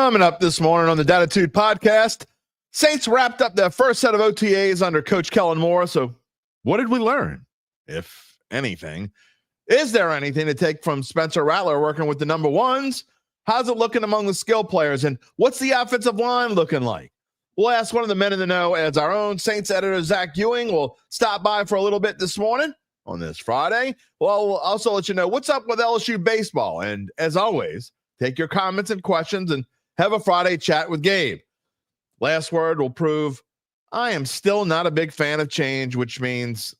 Coming up this morning on the Dattitude podcast, Saints wrapped up their first set of OTAs under Coach Kellen Moore. So what did we learn, if anything? Is there anything to take from Spencer Rattler working with the number ones? How's it looking among the skill players? And what's the offensive line looking like? We'll ask one of the men in the know as our own Saints editor, Zach Ewing, will stop by for a little bit this morning on this Friday. Well, we'll also let you know what's up with LSU baseball. And as always, take your comments and questions and have a Friday chat with Gabe. Last word will prove I am still not a big fan of change, which means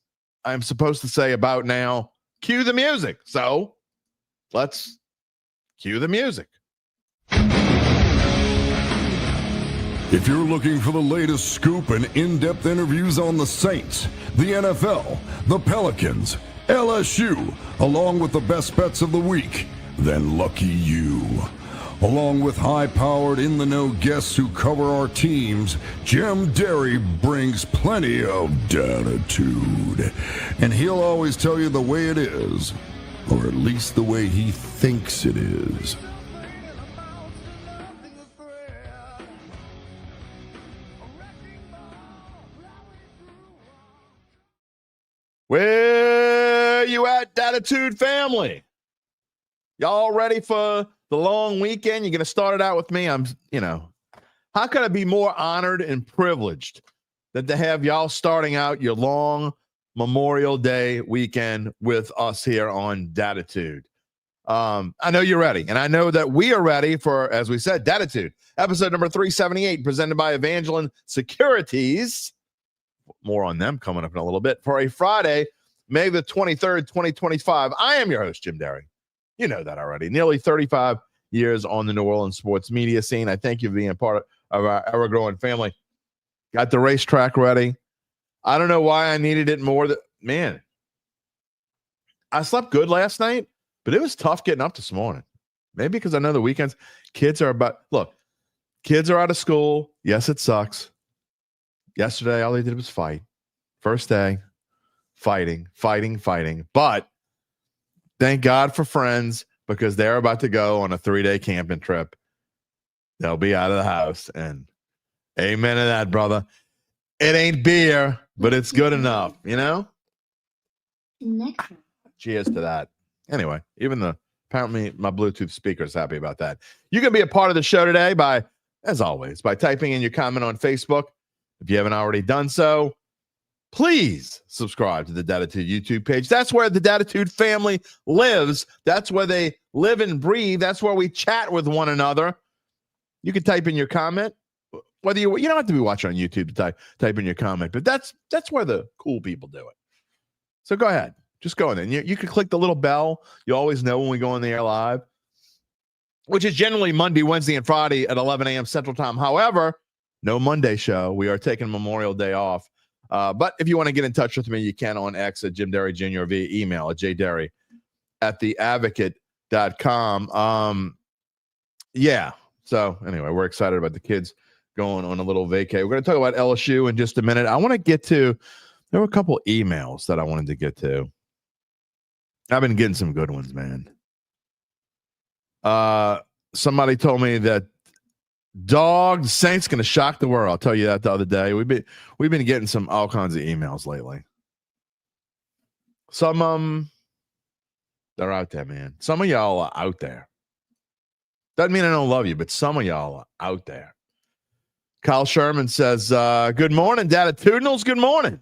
I'm supposed to say about now, cue the music. So let's cue the music. If you're looking for the latest scoop and in-depth interviews on the Saints, the NFL, the Pelicans, LSU, along with the best bets of the week, then lucky you. Along with high-powered, in-the-know guests who cover our teams, Jim Derry brings plenty of Dattitude. And he'll always tell you the way it is, or at least the way he thinks it is. Where you at, Dattitude family? Y'all ready for the long weekend? You're going to start it out with me. How could I be more honored and privileged than to have y'all starting out your long Memorial Day weekend with us here on Dattitude? I know you're ready, and I know that we are ready for, as we said, Dattitude, episode number 378, presented by Evangeline Securities. More on them coming up in a little bit. For a Friday, May the 23rd, 2025. I am your host, Jim Derry. You know that already. Nearly 35 years on the New Orleans sports media scene. I thank you for being a part of our ever-growing family. Got the racetrack ready. I don't know why I needed it more. Man, I slept good last night, but it was tough getting up this morning. Maybe because I know the weekends, kids are out of school. Yes, it sucks. Yesterday, all they did was fight. First day, fighting. But thank God for friends, because they're about to go on a 3-day camping trip. They'll be out of the house. And amen to that, brother. It ain't beer, but it's good enough, you know? Cheers to that. Anyway, apparently my Bluetooth speaker is happy about that. You can be a part of the show today as always, by typing in your comment on Facebook. If you haven't already done so, please subscribe to the Dattitude YouTube page. That's where the Dattitude family lives. That's where they live and breathe. That's where we chat with one another. You can type in your comment. Whether you don't have to be watching on YouTube to type in your comment, but that's where the cool people do it. So go ahead. Just go in there. You can click the little bell. You always know when we go on the air live, which is generally Monday, Wednesday, and Friday at 11 a.m. Central Time. However, no Monday show. We are taking Memorial Day off. But if you want to get in touch with me, you can on X at Jim Derry Jr. via email at jderry@theadvocate.com. Yeah. So anyway, we're excited about the kids going on a little vacay. We're going to talk about LSU in just a minute. I want to get to, there were a couple emails that I wanted to get to. I've been getting some good ones, man. Somebody told me that the Saints going to shock the world. I'll tell you that the other day. We've been getting all kinds of emails lately. Some they're out there, man. Some of y'all are out there. Doesn't mean I don't love you, but some of y'all are out there. Kyle Sherman says, good morning, Dattitudinals. Good morning.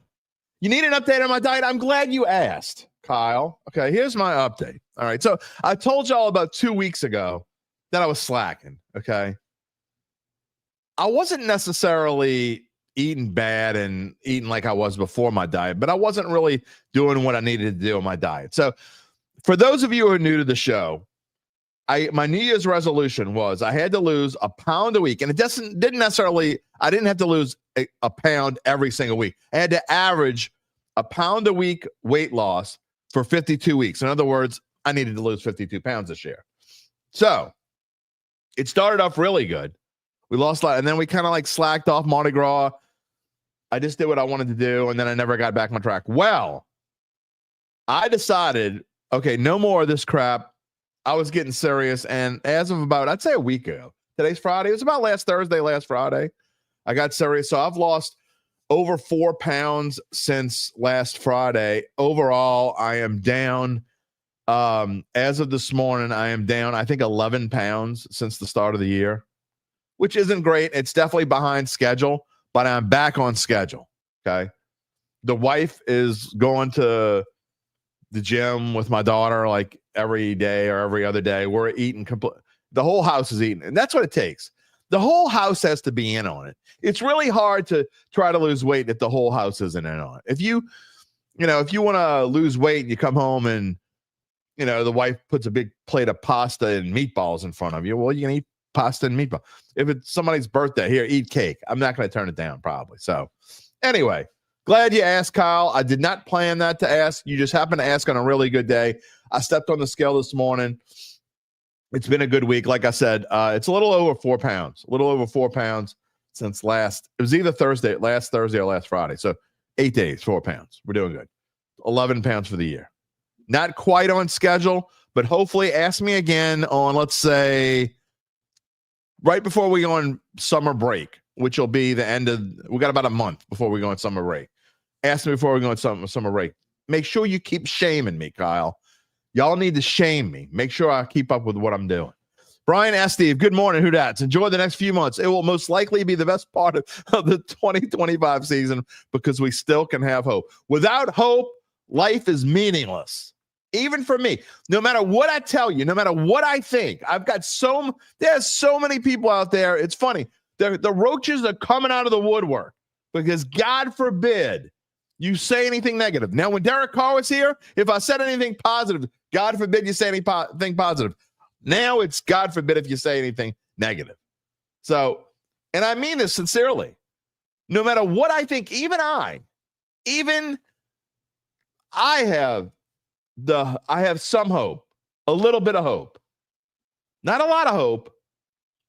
You need an update on my diet? I'm glad you asked, Kyle. Okay, here's my update. All right, so I told y'all about 2 weeks ago that I was slacking, okay? I wasn't necessarily eating bad and eating like I was before my diet, but I wasn't really doing what I needed to do in my diet. So for those of you who are new to the show, my New Year's resolution was I had to lose a pound a week. And it didn't necessarily, I didn't have to lose a pound every single week. I had to average a pound a week weight loss for 52 weeks. In other words, I needed to lose 52 pounds this year. So it started off really good. We lost a lot, and then we kind of slacked off Mardi Gras. I just did what I wanted to do, and then I never got back on track. Well, I decided, okay, no more of this crap. I was getting serious, and as of about, I'd say a week ago, Today's Friday. It was about last Friday. I got serious. So I've lost over 4 pounds since last Friday. Overall, I am down. As of this morning, I am down, I think, 11 pounds since the start of the year, which isn't great. It's definitely behind schedule, but I'm back on schedule. Okay. The wife is going to the gym with my daughter like every day or every other day. We're eating the whole house is eating, and that's what it takes. The whole house has to be in on it. It's really hard to try to lose weight if the whole house isn't in on it. If you want to lose weight, you come home and, the wife puts a big plate of pasta and meatballs in front of you. Well, you can eat pasta and meatball. If it's somebody's birthday, here, eat cake. I'm not going to turn it down probably. So anyway, glad you asked, Kyle. I did not plan that to ask. You just happened to ask on a really good day. I stepped on the scale this morning. It's been a good week. Like I said, it's a little over 4 pounds, since it was either last Thursday or last Friday. So 8 days, 4 pounds. We're doing good. 11 pounds for the year. Not quite on schedule, but hopefully ask me again on, let's say, right before we go on summer break, which will be we got about a month before we go on summer break. Ask me before we go on summer break. Make sure you keep shaming me, Kyle. Y'all need to shame me. Make sure I keep up with what I'm doing. Brian S. Steve, good morning. Who that's? Enjoy the next few months. It will most likely be the best part of the 2025 season because we still can have hope. Without hope, life is meaningless. Even for me, no matter what I tell you, no matter what I think, there's so many people out there. It's funny. The roaches are coming out of the woodwork because God forbid you say anything negative. Now, when Derek Carr was here, if I said anything positive, God forbid you say anything positive. Now it's God forbid if you say anything negative. So, and I mean this sincerely. No matter what I think, even I have some hope, a little bit of hope. Not a lot of hope.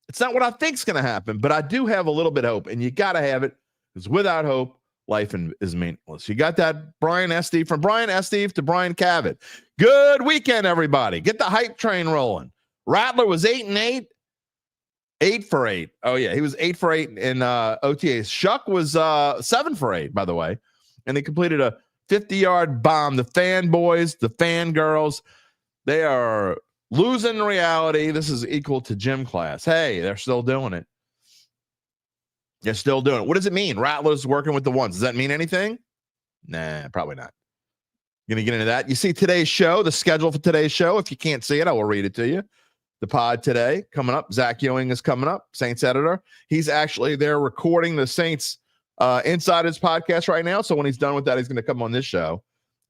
It's not what I think is going to happen, but I do have a little bit of hope, and you got to have it because without hope, life is meaningless. You got that, Brian S. Steve, from Brian S. Steve to Brian Cavett. Good weekend, everybody. Get the hype train rolling. Rattler was 8-8. 8 for 8. Oh, yeah. He was 8 for 8 in OTAs. Shuck was 7 for 8, by the way. And they completed a 50-yard bomb. The fanboys, the fangirls, they are losing reality. This is equal to gym class. Hey, they're still doing it. They're still doing it. What does it mean? Rattlers working with the ones. Does that mean anything? Nah, probably not. Going to get into that. You see today's show, the schedule for today's show. If you can't see it, I will read it to you. The pod today coming up. Zach Ewing is coming up, Saints editor. He's actually there recording the Saints Insiders podcast right now. So when he's done with that, he's going to come on this show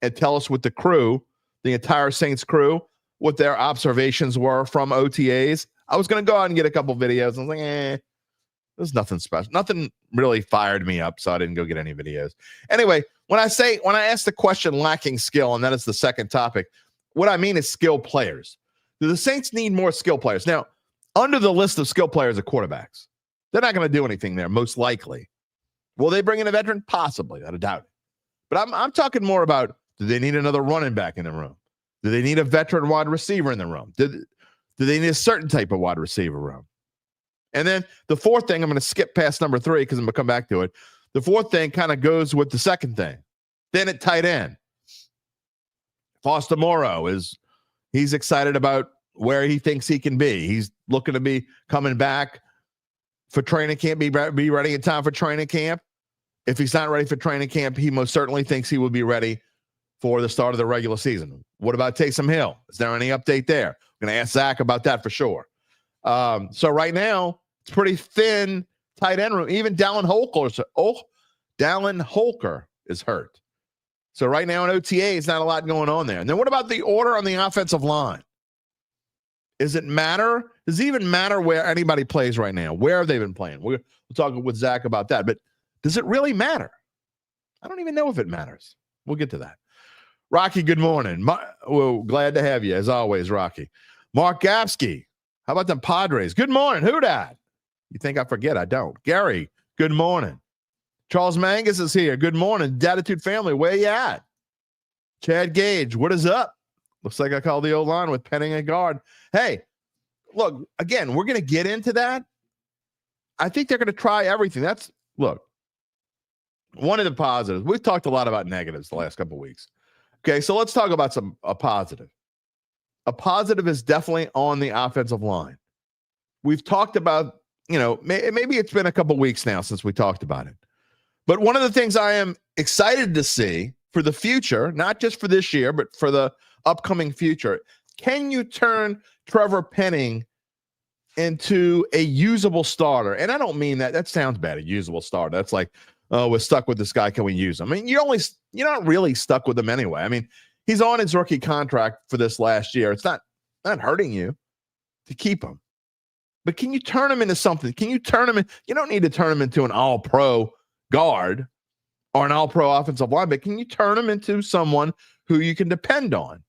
and tell us what the crew, the entire Saints crew, what their observations were from OTAs. I was going to go out and get a couple videos. I was like, there's nothing special. Nothing really fired me up, so I didn't go get any videos. Anyway, when I ask the question lacking skill, and that is the second topic, what I mean is skill players. Do the Saints need more skill players? Now, under the list of skill players are quarterbacks. They're not going to do anything there, most likely. Will they bring in a veteran? Possibly. I doubt it. But I'm talking more about, do they need another running back in the room? Do they need a veteran wide receiver in the room? Do they need a certain type of wide receiver room? And then the fourth thing, I'm going to skip past number 3 because I'm going to come back to it. The fourth thing kind of goes with the second thing. Then at tight end, Foster Moreau he's excited about where he thinks he can be. He's looking to be coming back for training camp, be ready in time for training camp. If he's not ready for training camp, he most certainly thinks he will be ready for the start of the regular season. What about Taysom Hill? Is there any update there? I'm going to ask Zach about that for sure. So right now, it's pretty thin tight end room. Even Dallin Holker is hurt. So right now in OTA, it's not a lot going on there. And then what about the order on the offensive line? Does it matter? Does it even matter where anybody plays right now? Where have they been playing? We'll talk with Zach about that. But does it really matter? I don't even know if it matters. We'll get to that. Rocky, good morning. Glad to have you, as always, Rocky. Mark Gapsky, how about them Padres? Good morning. Who dat? You think I forget? I don't. Gary, good morning. Charles Mangus is here. Good morning. Dattitude family, where you at? Chad Gage, what is up? Looks like I called the O-line with Penning and guard. Hey, look, again, we're going to get into that. I think they're going to try everything. Look, one of the positives. We've talked a lot about negatives the last couple of weeks. Okay, so let's talk about a positive. A positive is definitely on the offensive line. We've talked about, maybe it's been a couple of weeks now since we talked about it. But one of the things I am excited to see for the future, not just for this year, but for the upcoming future, can you turn Trevor Penning into a usable starter? And I don't mean that. That sounds bad, a usable starter. That's like, oh, we're stuck with this guy. Can we use him? I mean, you're not really stuck with him anyway. I mean, he's on his rookie contract for this last year. It's not hurting you to keep him. But can you turn him into something? Can you turn him in? You don't need to turn him into an all-pro guard or an all-pro offensive line, but can you turn him into someone who you can depend on?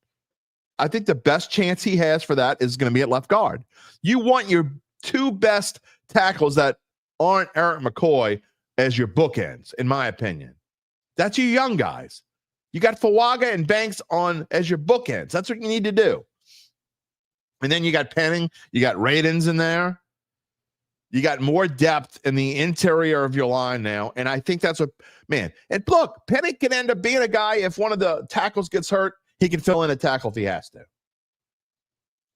I think the best chance he has for that is going to be at left guard. You want your two best tackles that aren't Eric McCoy as your bookends, in my opinion. That's your young guys. You got Fawaga and Banks on as your bookends. That's what you need to do. And then you got Penning. You got Radins in there. You got more depth in the interior of your line now. And I think that's what, man. And look, Penning can end up being a guy, if one of the tackles gets hurt, he can fill in a tackle if he has to.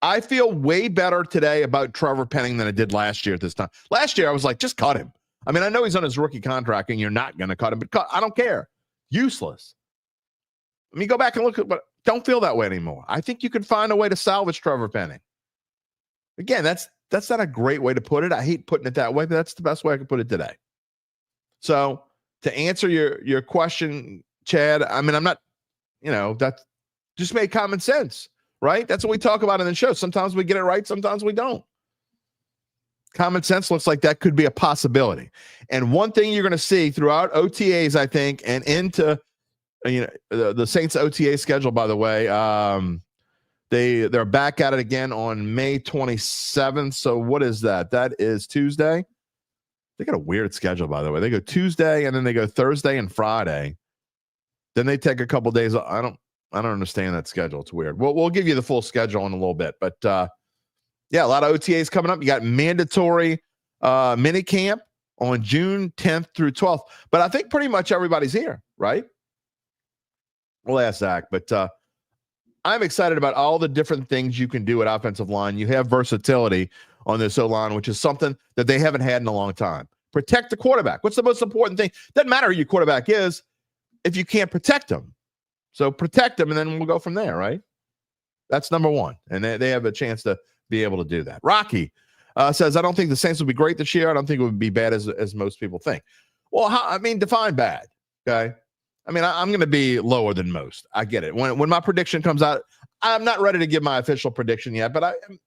I feel way better today about Trevor Penning than I did last year at this time. Last year, I was like, just cut him. I mean, I know he's on his rookie contract and you're not going to cut him, but I don't care. Useless. Let me go back and look at what. Don't feel that way anymore. I think you can find a way to salvage Trevor Penning. Again, that's not a great way to put it. I hate putting it that way, but that's the best way I can put it today. So to answer your question, Chad, I mean, I'm not, that just made common sense, right? That's what we talk about in the show. Sometimes we get it right, sometimes we don't. Common sense looks like that could be a possibility. And one thing you're going to see throughout OTAs, I think, and into the Saints OTA schedule, by the way, they're back at it again on May 27th. So what is that? That is Tuesday. They got a weird schedule, by the way. They go Tuesday and then they go Thursday and Friday. Then they take a couple days. I don't understand that schedule. It's weird. We'll give you the full schedule in a little bit, but yeah, a lot of OTAs coming up. You got mandatory mini camp on June 10th through 12th, but I think pretty much everybody's here, right? We'll ask Zach, but I'm excited about all the different things you can do at offensive line. You have versatility on this O-line, which is something that they haven't had in a long time. Protect the quarterback. What's the most important thing? Doesn't matter who your quarterback is if you can't protect him. So protect him, and then we'll go from there, right? That's number one, and they have a chance to be able to do that. Rocky says, I don't think the Saints will be great this year. I don't think it would be bad as most people think. Well, define bad, okay? I mean, I'm going to be lower than most. I get it. When my prediction comes out, I'm not ready to give my official prediction yet, but I'm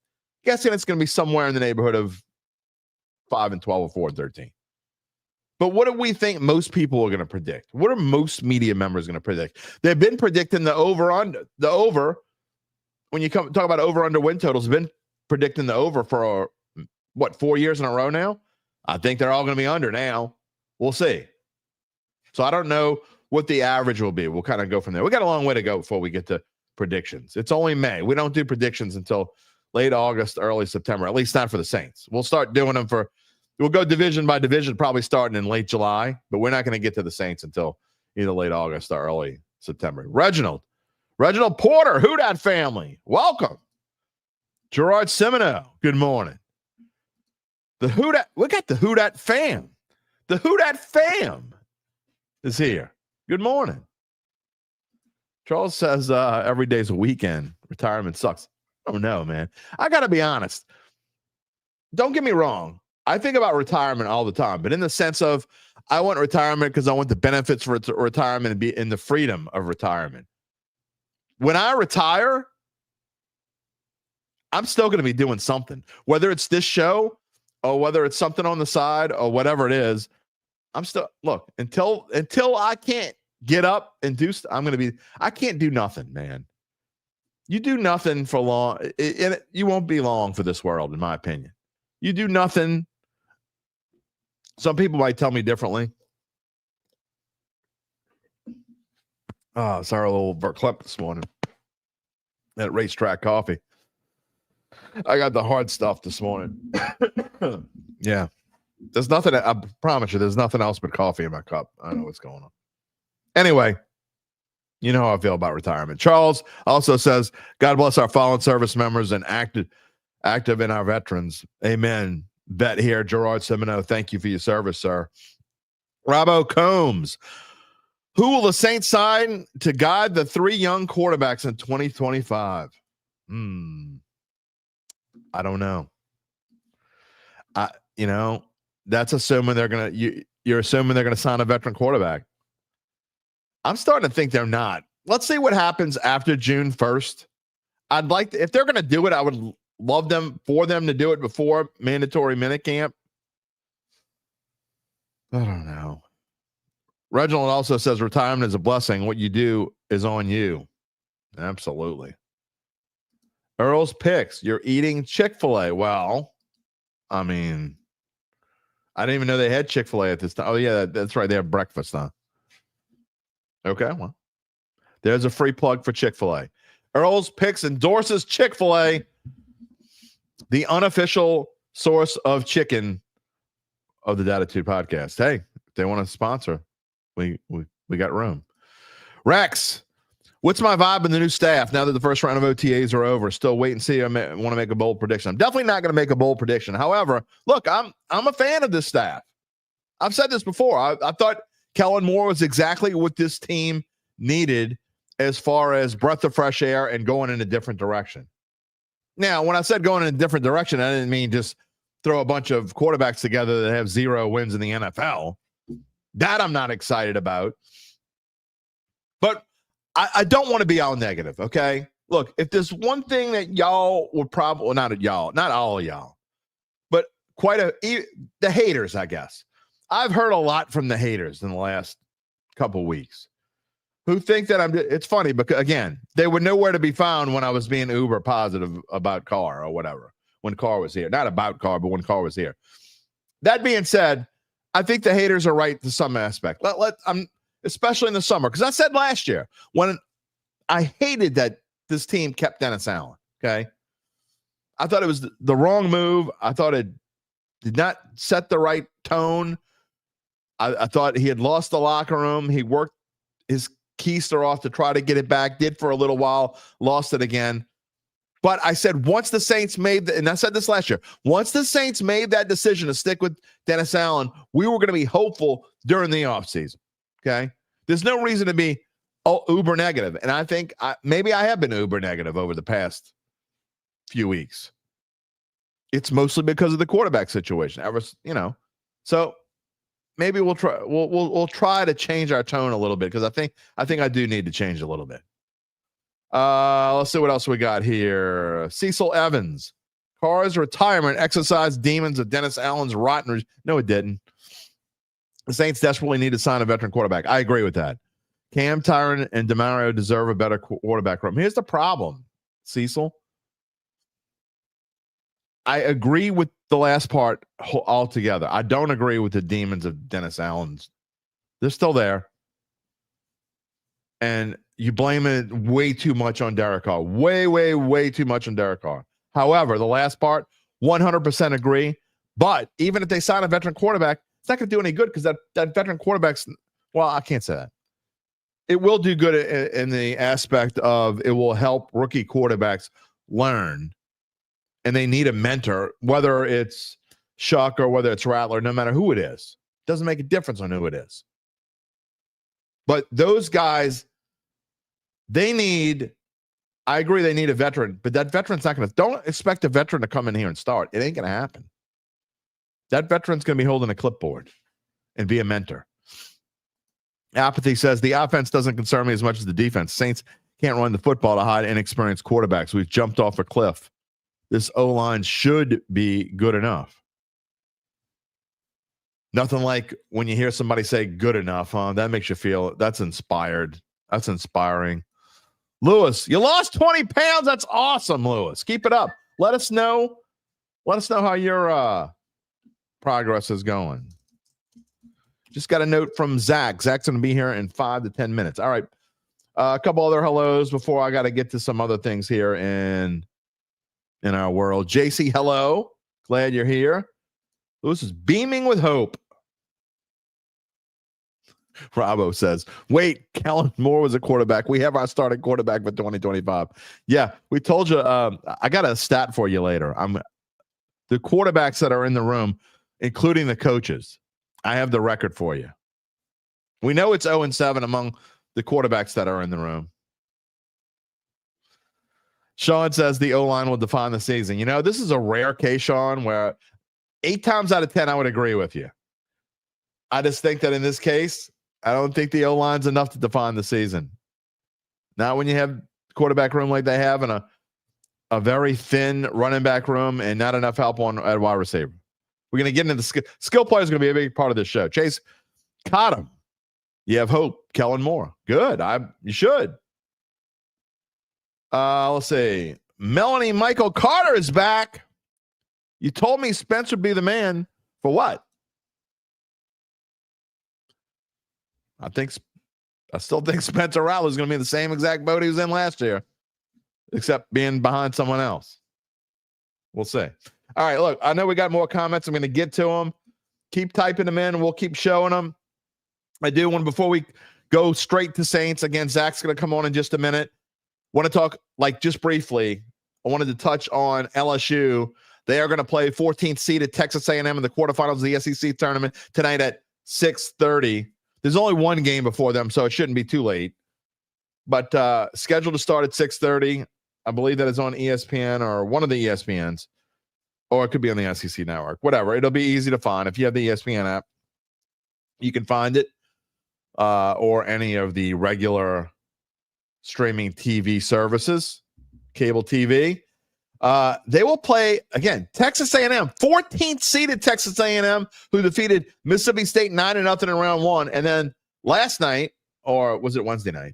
guessing it's going to be somewhere in the neighborhood of 5-12 or 4-13. But what do we think most people are going to predict? What are most media members going to predict? They've been predicting the over-under. The over, when you talk about over-under win totals, have been predicting the over for, 4 years in a row now? I think they're all going to be under now. We'll see. So I don't know what the average will be. We'll kind of go from there. We got a long way to go before we get to predictions. It's only May. We don't do predictions until late August, early September, at least not for the Saints. We'll start doing them we'll go division by division, probably starting in late July, but we're not going to get to the Saints until either late August or early September. Reginald Porter, Who Dat Family, welcome. Gerard Semino, good morning. We got the Who Dat fam. The Who Dat fam is here. Good morning. Charles says every day's a weekend. Retirement sucks. Oh, no, man. I got to be honest. Don't get me wrong. I think about retirement all the time, but in the sense of I want retirement because I want the benefits for retirement and be in the freedom of retirement. When I retire, I'm still going to be doing something, whether it's this show or whether it's something on the side or whatever it is. I'm still, look, until I can't get up and do, I can't do nothing, man. You do nothing for long, and you won't be long for this world, in my opinion. You do nothing. Some people might tell me differently. Oh, sorry, a little verklempt this morning. That racetrack coffee. I got the hard stuff this morning. Yeah. There's nothing. I promise you, there's nothing else but coffee in my cup. I don't know what's going on. Anyway, you know how I feel about retirement. Charles also says, God bless our fallen service members and active in our veterans. Amen. Bet here, Gerard Semino. Thank you for your service, sir. Robbo Combs. Who will the Saints sign to guide the 3 young quarterbacks in 2025? I don't know. That's assuming they're going to, you're assuming they're going to sign a veteran quarterback. I'm starting to think they're not. Let's see what happens after June 1st. I'd like to, if they're going to do it, I would love for them to do it before mandatory minicamp. I don't know. Reginald also says retirement is a blessing. What you do is on you. Absolutely. Earl's picks. You're eating Chick-fil-A. Well, I mean, I didn't even know they had Chick-fil-A at this time. Oh, yeah, that's right. They have breakfast, huh? Okay, well, there's a free plug for Chick-fil-A. Earl's Picks endorses Chick-fil-A, the unofficial source of chicken of the Dattitude podcast. Hey, if they want to sponsor, we got room. Rex, what's my vibe in the new staff now that the first round of OTAs are over? Still wait and see. I want to make a bold prediction. I'm definitely not going to make a bold prediction. However, look, I'm a fan of this staff. I've said this before. I thought Kellen Moore was exactly what this team needed as far as breath of fresh air and going in a different direction. Now, when I said going in a different direction, I didn't mean just throw a bunch of quarterbacks together that have 0 wins in the NFL. That I'm not excited about. But I don't want to be all negative, okay? Look, if there's one thing that y'all would probably, well, not all of y'all, but the haters, I guess. I've heard a lot from the haters in the last couple weeks who think that it's funny because, again, they were nowhere to be found when I was being uber positive about Carr or whatever, when Carr was here. Not about Carr, but when Carr was here. That being said, I think the haters are right to some aspect. Especially in the summer, because I said last year when I hated that this team kept Dennis Allen, okay? I thought it was the wrong move. I thought it did not set the right tone. I thought he had lost the locker room. He worked his keister off to try to get it back, did for a little while, lost it again. But I said once the Saints made, and I said this last year, once the Saints made that decision to stick with Dennis Allen, we were going to be hopeful during the offseason, okay? There's no reason to be uber negative. And I think maybe I have been uber negative over the past few weeks. It's mostly because of the quarterback situation. So maybe we'll try. We'll try to change our tone a little bit because I think I do need to change a little bit. Let's see what else we got here. Cecil Evans, Carr's retirement exercised demons of Dennis Allen's rotten. No, it didn't. The Saints desperately need to sign a veteran quarterback. I agree with that. Cam, Tyron, and DeMario deserve a better quarterback room. Here's the problem, Cecil. I agree with the last part altogether. I don't agree with the demons of Dennis Allen's. They're still there. And you blame it way too much on Derek Carr. Way, way, way too much on Derek Carr. However, the last part, 100% agree. But even if they sign a veteran quarterback, it's not going to do any good because that veteran quarterback's, well, I can't say that. It will do good in the aspect of it will help rookie quarterbacks learn. And they need a mentor, whether it's Shuck or whether it's Rattler, no matter who it is. Doesn't make a difference on who it is. But those guys, I agree they need a veteran, but that veteran's not going to, don't expect a veteran to come in here and start. It ain't going to happen. That veteran's going to be holding a clipboard and be a mentor. Apathy says the offense doesn't concern me as much as the defense. Saints can't run the football to hide inexperienced quarterbacks. We've jumped off a cliff. This O-line should be good enough. Nothing like when you hear somebody say good enough, huh? That makes you feel, that's inspired. That's inspiring. Lewis, you lost 20 pounds. That's awesome, Lewis. Keep it up. Let us know how your progress is going. Just got a note from Zach. Zach's going to be here in 5 to 10 minutes. All right. A couple other hellos before I got to get to some other things here in our world. JC, hello. Glad you're here. Lewis is beaming with hope. Robbo says, wait, Kellen Moore was a quarterback. We have our starting quarterback for 2025. Yeah, we told you. I got a stat for you later. The quarterbacks that are in the room, including the coaches. I have the record for you. We know it's 0-7 among the quarterbacks that are in the room. Sean says the O-line will define the season. You know, this is a rare case, Sean, where 8 times out of 10, I would agree with you. I just think that in this case, I don't think the O-line's enough to define the season. Not when you have quarterback room like they have and a very thin running back room and not enough help at wide receiver. We're going to get into the skill players. Going to be a big part of this show. Chase, caught him. You have hope, Kellen Moore. Good. You should. Let's see. Melanie Michael Carter is back. You told me Spence would be the man for what? I still think Spencer Rattler is going to be in the same exact boat he was in last year, except being behind someone else. We'll see. All right, look, I know we got more comments. I'm going to get to them. Keep typing them in, and we'll keep showing them. I do want, before we go straight to Saints, again, Zach's going to come on in just a minute. Want to talk, just briefly, I wanted to touch on LSU. They are going to play 14th seeded Texas A&M in the quarterfinals of the SEC tournament tonight at 6:30. There's only one game before them, so it shouldn't be too late. But scheduled to start at 6:30. I believe that is on ESPN or one of the ESPNs, or it could be on the SEC network. Whatever. It'll be easy to find. If you have the ESPN app, you can find it, or any of the regular streaming TV services, cable TV. They will play, again, Texas A&M, 14th seeded Texas A&M, who defeated Mississippi State 9-0 in round one. And then last night, or was it Wednesday night?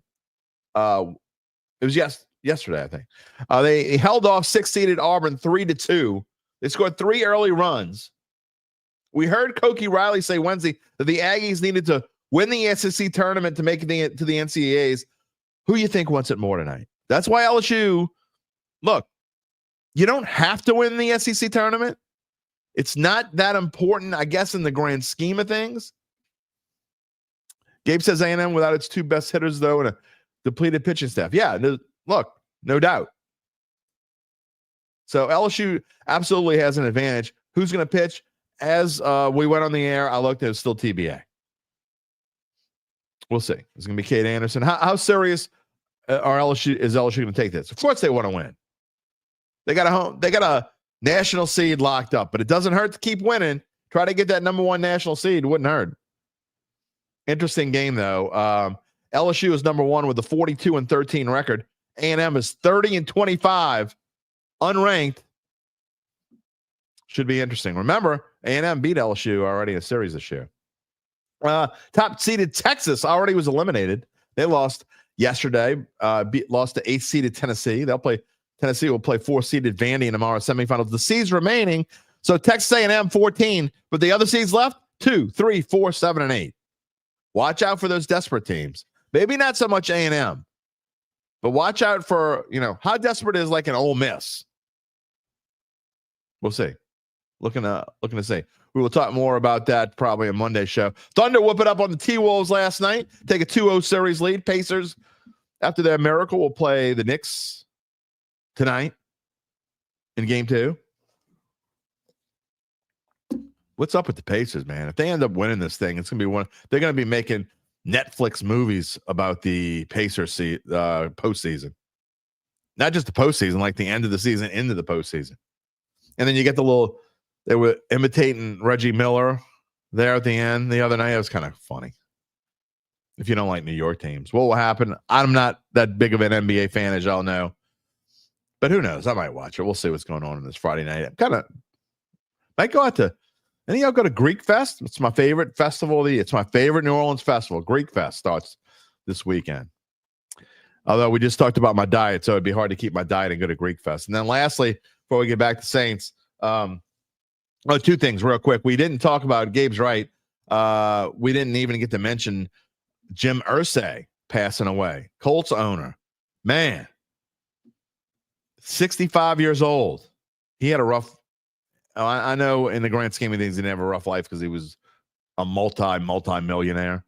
It was yesterday, I think. They held off 6th seeded Auburn 3-2. They scored 3 early runs. We heard Cokie Riley say Wednesday that the Aggies needed to win the SEC tournament to make it to the NCAAs. Who you think wants it more tonight? That's why LSU, look, you don't have to win the SEC tournament. It's not that important, I guess, in the grand scheme of things. Gabe says A&M without its 2 best hitters, though, and a depleted pitching staff. Yeah, look, no doubt. So LSU absolutely has an advantage. Who's going to pitch? As we went on the air, I looked, it was still TBA. We'll see. It's going to be Kate Anderson. How serious is LSU going to take this? Of course they want to win. They got a national seed locked up, but it doesn't hurt to keep winning. Try to get that number 1 national seed. Wouldn't hurt. Interesting game, though. LSU is number 1 with a 42-13 record. A&M is 30-25, unranked. Should be interesting. Remember, A&M beat LSU already in a series this year. Top seeded Texas already was eliminated. They lost yesterday. Lost to 8th seeded Tennessee. Tennessee will play 4th seeded Vandy in tomorrow's semifinals. The seeds remaining. So Texas A&M 14, but the other seeds left 2, 3, 4, 7, and 8. Watch out for those desperate teams. Maybe not so much A&M, but watch out for, how desperate is like an Ole Miss. We'll see. Looking to see. We will talk more about that probably on Monday's show. Thunder whoop it up on the T-Wolves last night. Take a 2-0 series lead. Pacers, after their miracle, will play the Knicks tonight in game 2. What's up with the Pacers, man? If they end up winning this thing, it's going to be they're going to be making Netflix movies about the Pacers postseason. Not just the postseason, like the end of the season into the postseason. And then you get they were imitating Reggie Miller there at the end the other night. It was kind of funny. If you don't like New York teams, what will happen? I'm not that big of an NBA fan, as y'all know. But who knows? I might watch it. We'll see what's going on this Friday night. Might go out to, any of y'all go to Greek Fest? It's my favorite festival of the year. It's my favorite New Orleans festival. Greek Fest starts this weekend. Although we just talked about my diet, so it'd be hard to keep my diet and go to Greek Fest. And then lastly, before we get back to Saints, 2 things real quick. We didn't talk about, Gabe's right. We didn't even get to mention Jim Irsay passing away. Colts owner. Man. 65 years old. He had a rough I know in the grand scheme of things, he didn't have a rough life because he was a multi-millionaire.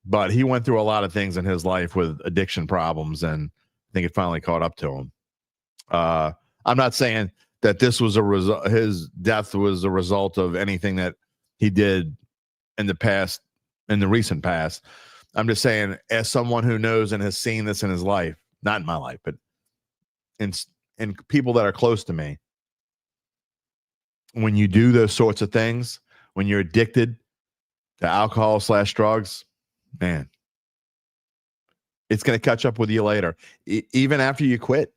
But he went through a lot of things in his life with addiction problems, and I think it finally caught up to him. I'm not saying that this was his death was a result of anything that he did in the recent past. I'm just saying, as someone who knows and has seen this in his life, not in my life, but in people that are close to me, when you do those sorts of things, when you're addicted to alcohol/drugs, man, it's going to catch up with you later, even after you quit,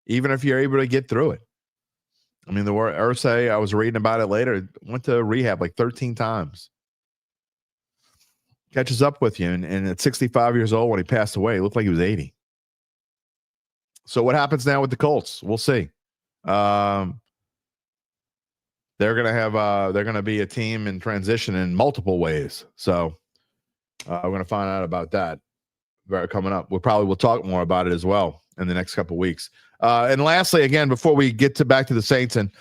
even if you're able to get through it. I mean, the word Ursay, I was reading about it later, went to rehab like 13 times. Catches up with you. And at 65 years old, when he passed away, it looked like he was 80. So what happens now with the Colts? We'll see. They're going to be a team in transition in multiple ways. So we're going to find out about that coming up. We'll talk more about it as well in the next couple of weeks. And lastly, again, before we get back to the Saints, and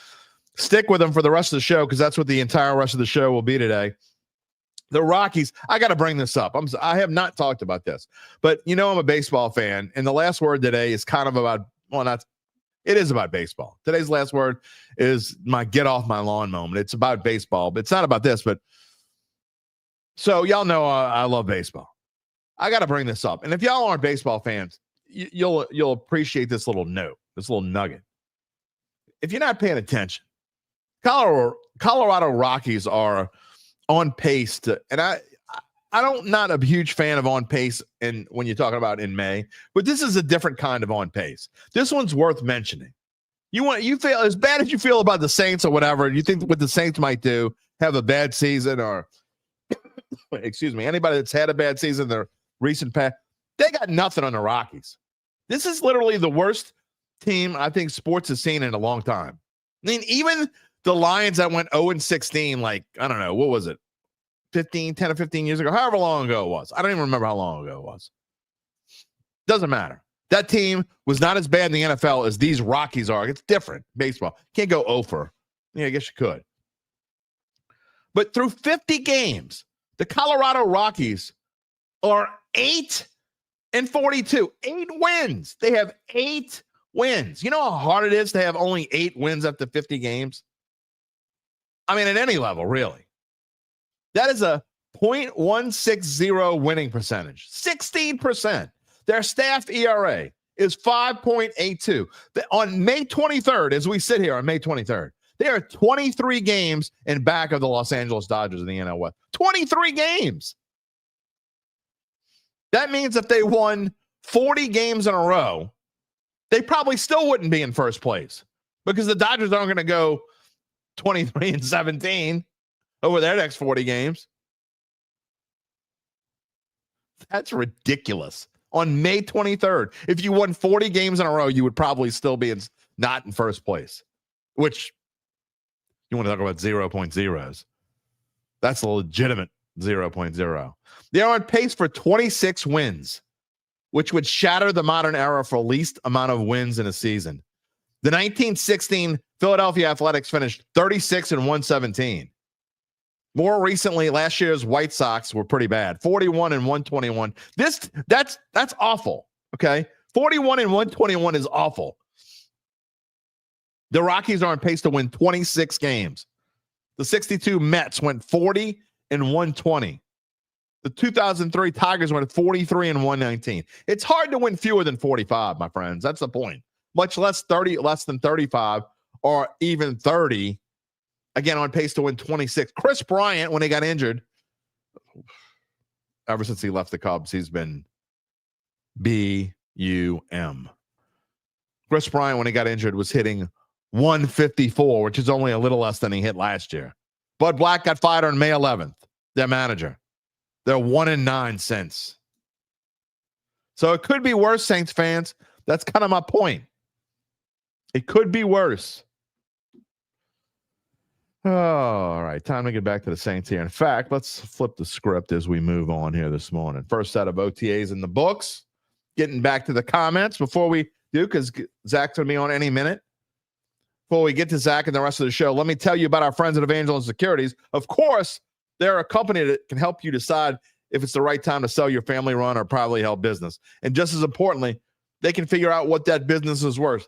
stick with them for the rest of the show, because that's what the entire rest of the show will be today. The Rockies, I got to bring this up. I have not talked about this, but I'm a baseball fan, and the last word today is kind of about, it is about baseball. Today's last word is my get off my lawn moment. It's about baseball, but it's not about this. But so y'all know I love baseball. I got to bring this up, and if y'all aren't baseball fans, you'll appreciate this little note, this little nugget. If you're not paying attention, Colorado Rockies are on pace to, and not a huge fan of on pace when you're talking about in May, but this is a different kind of on pace. This one's worth mentioning. You feel as bad as you feel about the Saints or whatever, you think what the Saints might do, have a bad season, or excuse me, anybody that's had a bad season in their recent past, they got nothing on the Rockies. This is literally the worst team I think sports has seen in a long time. I mean, even the Lions that went 0-16, like, I don't know, what was it? 10 or 15 years ago, however long ago it was. I don't even remember how long ago it was. Doesn't matter. That team was not as bad in the NFL as these Rockies are. It's different. Baseball. Can't go 0-for. Yeah, I guess you could. But through 50 games, the Colorado Rockies are 8-42. 8 wins. They have 8 wins. You know how hard it is to have only 8 wins after 50 games? I mean, at any level, really. That is a .160 winning percentage. 16%. Their staff ERA is 5.82. On May 23rd, as we sit here on May 23rd, they are 23 games in back of the Los Angeles Dodgers in the NL West. 23 games. That means if they won 40 games in a row, they probably still wouldn't be in first place, because the Dodgers aren't going to go 23-17 over their next 40 games. That's ridiculous. On May 23rd, if you won 40 games in a row, you would probably still be not in first place, which you want to talk about 0.0s. That's a legitimate 0.0. They are on pace for 26 wins, which would shatter the modern era for least amount of wins in a season. The 1916 Philadelphia Athletics finished 36-117. More recently, last year's White Sox were pretty bad, 41-121. That's awful. Okay, 41-121 is awful. The Rockies are on pace to win 26 games. The 62 Mets went 40-120. The 2003 Tigers went 43-119. It's hard to win fewer than 45, my friends. That's the point. Much less than 35, or even 30. Again, on pace to win 26. Chris Bryant, when he got injured, ever since he left the Cubs, he's been B-U-M. Chris Bryant, when he got injured, was hitting 154, which is only a little less than he hit last year. Bud Black got fired on May 11th, their manager. They're 1-9 since. So it could be worse, Saints fans. That's kind of my point. It could be worse. Oh, all right. Time to get back to the Saints here. In fact, let's flip the script as we move on here this morning. First set of OTAs in the books. Getting back to the comments before we do, because Zach's going to be on any minute. before we get to Zach and the rest of the show, let me tell you about our friends at Evangeline Securities. Of course, they're a company that can help you decide if it's the right time to sell your family-run or privately held business. And just as importantly, they can figure out what that business is worth.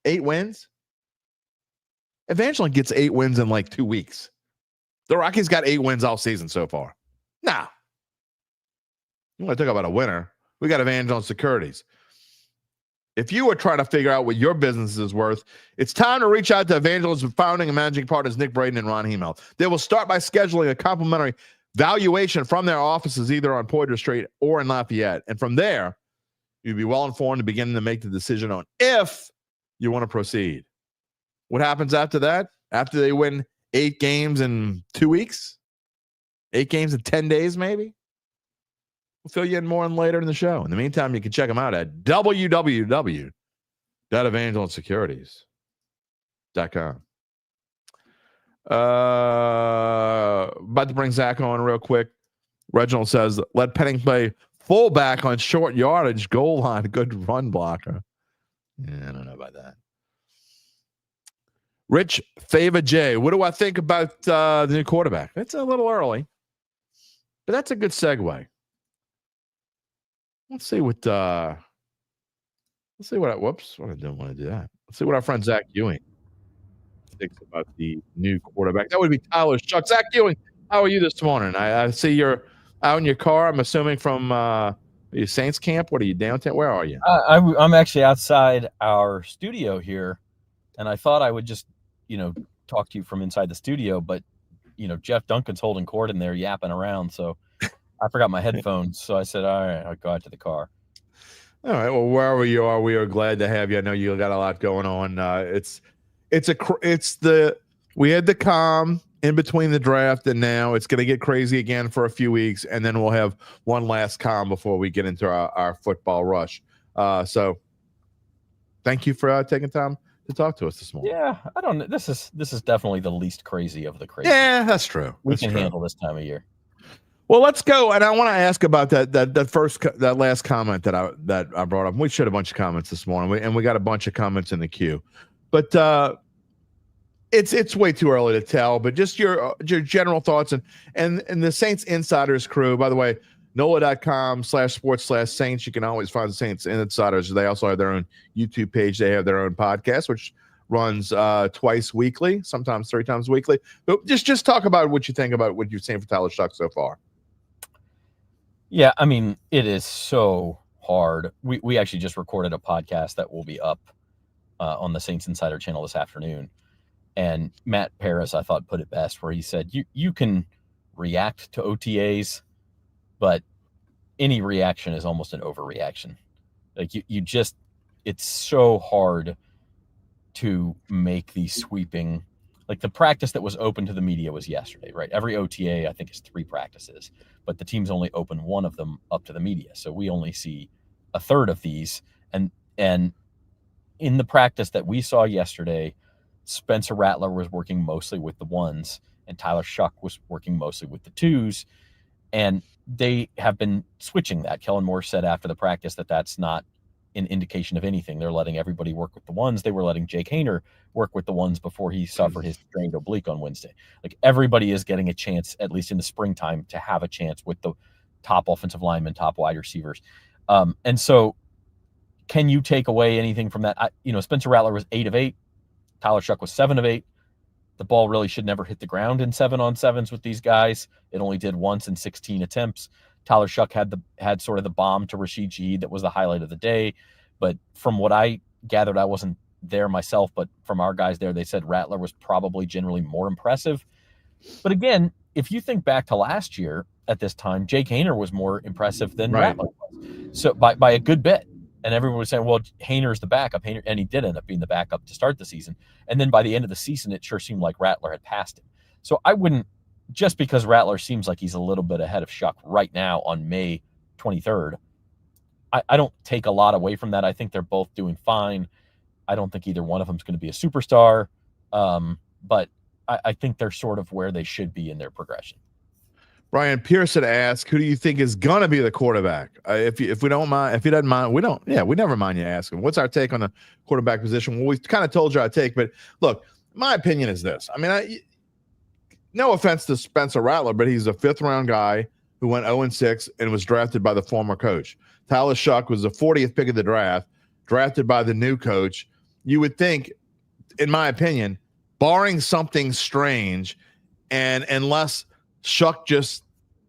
8 wins? Evangeline gets 8 wins in like 2 weeks. The Rockies got 8 wins all season so far. Now, you want to talk about a winner? We got Evangeline Securities. If you are trying to figure out what your business is worth, it's time to reach out to Evangeline's founding and managing partners, Nick Braden and Ron Hemel. They will start by scheduling a complimentary valuation from their offices, either on Poydras Street or in Lafayette. And from there, you'll be well informed and begin to make the decision on if you want to proceed. What happens after that? After they win 8 games in 2 weeks? 8 games in 10 days, maybe? We'll fill you in more on later in the show. In the meantime, you can check them out at www.evangelisecurities.com. About to bring Zach on real quick. Reginald says, let Penning play fullback on short yardage, goal line, good run blocker. Yeah, I don't know about that. Rich Favor J, what do I think about the new quarterback? It's a little early, but that's a good segue. Let's see what I whoops, I didn't want to do that. Let's see what our friend Zach Ewing thinks about the new quarterback. That would be Tyler Shuck. Zach Ewing, how are you this morning? I see you're out in your car, I'm assuming from your Saints camp. What are you, downtown? Where are you? I'm actually outside our studio here, and I thought I would just, talk to you from inside the studio, but, Jeff Duncan's holding court in there yapping around, so I forgot my headphones, so I said, all right, I'll go out to the car. All right. Well, wherever you are, we are glad to have you. I know you got a lot going on. We had the calm in between the draft, and now it's going to get crazy again for a few weeks, and then we'll have one last calm before we get into our football rush. So thank you for taking time to talk to us this morning. Yeah, I don't know. This is definitely the least crazy of the crazy. Yeah, that's true. We can handle this time of year. Well, let's go, and I want to ask about that last comment that I brought up. We shared a bunch of comments this morning, and we got a bunch of comments in the queue, but it's way too early to tell. But just your general thoughts and the Saints Insiders crew. By the way, NOLA.com/sports/Saints. You can always find the Saints Insiders. They also have their own YouTube page. They have their own podcast, which runs twice weekly, sometimes 3 times weekly. But just talk about what you think about what you've seen for Tyler Shuck so far. Yeah, I mean, it is so hard. We actually just recorded a podcast that will be up on the Saints Insider channel this afternoon. And Matt Paris, I thought, put it best, where he said, you can react to OTAs, but any reaction is almost an overreaction. Like it's so hard to make these sweeping, like the practice that was open to the media was yesterday, right? Every OTA, I think, is 3 practices, but the teams only open 1 of them up to the media. So we only see a third of these. And in the practice that we saw yesterday, Spencer Rattler was working mostly with the 1s, and Tyler Shuck was working mostly with the 2s. And they have been switching that. Kellen Moore said after the practice that that's not an indication of anything. They're letting everybody work with the 1s. They were letting Jake Haener work with the 1s before he suffered his strained oblique on Wednesday. Like, everybody is getting a chance, at least in the springtime, to have a chance with the top offensive linemen, top wide receivers. And so can you take away anything from that? Spencer Rattler was 8 of 8. Tyler Shuck was 7 of 8. The ball really should never hit the ground in 7-on-7s with these guys. It only did once in 16 attempts. Tyler Shuck had sort of the bomb to Rashid Shaheed that was the highlight of the day. But from what I gathered, I wasn't there myself, but from our guys there, they said Rattler was probably generally more impressive. But again, if you think back to last year at this time, Jake Haener was more impressive than Rattler was. So by a good bit. And everyone was saying, well, Haener's the backup. And he did end up being the backup to start the season. And then by the end of the season, it sure seemed like Rattler had passed him. So I wouldn't, just because Rattler seems like he's a little bit ahead of Shuck right now on May 23rd, I don't take a lot away from that. I think they're both doing fine. I don't think either one of them is going to be a superstar. But I think they're sort of where they should be in their progression. Ryan Pearson asked, "Who do you think is gonna be the quarterback?" If we don't mind, if he doesn't mind, we don't. Yeah, we never mind you asking. What's our take on the quarterback position? Well, we kind of told you our take, but look, my opinion is this. I mean, no offense to Spencer Rattler, but he's a 5th-round guy who went 0-6 and was drafted by the former coach. Tyler Shuck was the 40th pick of the draft, drafted by the new coach. You would think, in my opinion, barring something strange, and unless Shuck just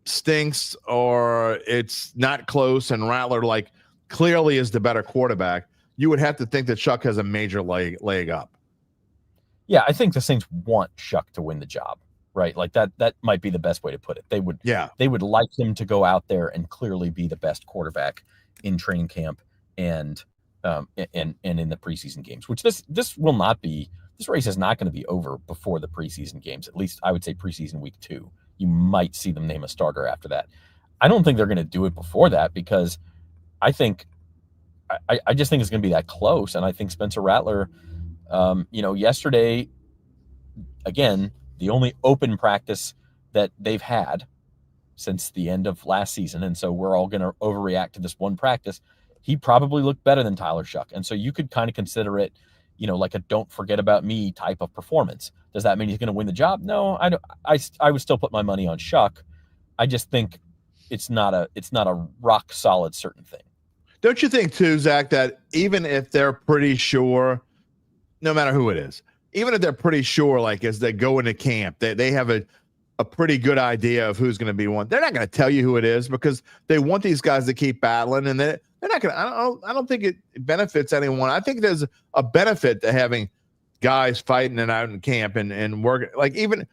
stinks or it's not close and Rattler like clearly is the better quarterback, you would have to think that Shuck has a major leg up. Yeah, I think the Saints want Shuck to win the job, right? Like that might be the best way to put it. They would like him to go out there and clearly be the best quarterback in training camp and in the preseason games, which this will not be. This race is not going to be over before the preseason games. At least I would say preseason week 2. You might see them name a starter after that. I don't think they're going to do it before that because I just think it's going to be that close. And I think Spencer Rattler, yesterday, again, the only open practice that they've had since the end of last season. And so we're all going to overreact to this one practice. He probably looked better than Tyler Shuck. And so you could kind of consider it, like a don't forget about me type of performance. Does that mean he's going to win the job? No, I don't. I would still put my money on Shuck. I just think it's not a rock solid certain thing. Don't you think too, Zach, that even if they're pretty sure, no matter who it is, even if they're pretty sure, like as they go into camp, they have a pretty good idea of who's going to be one. They're not going to tell you who it is because they want these guys to keep battling, and they're not going to. I don't think it benefits anyone. I think there's a benefit to having guys fighting it out in camp and working. Like even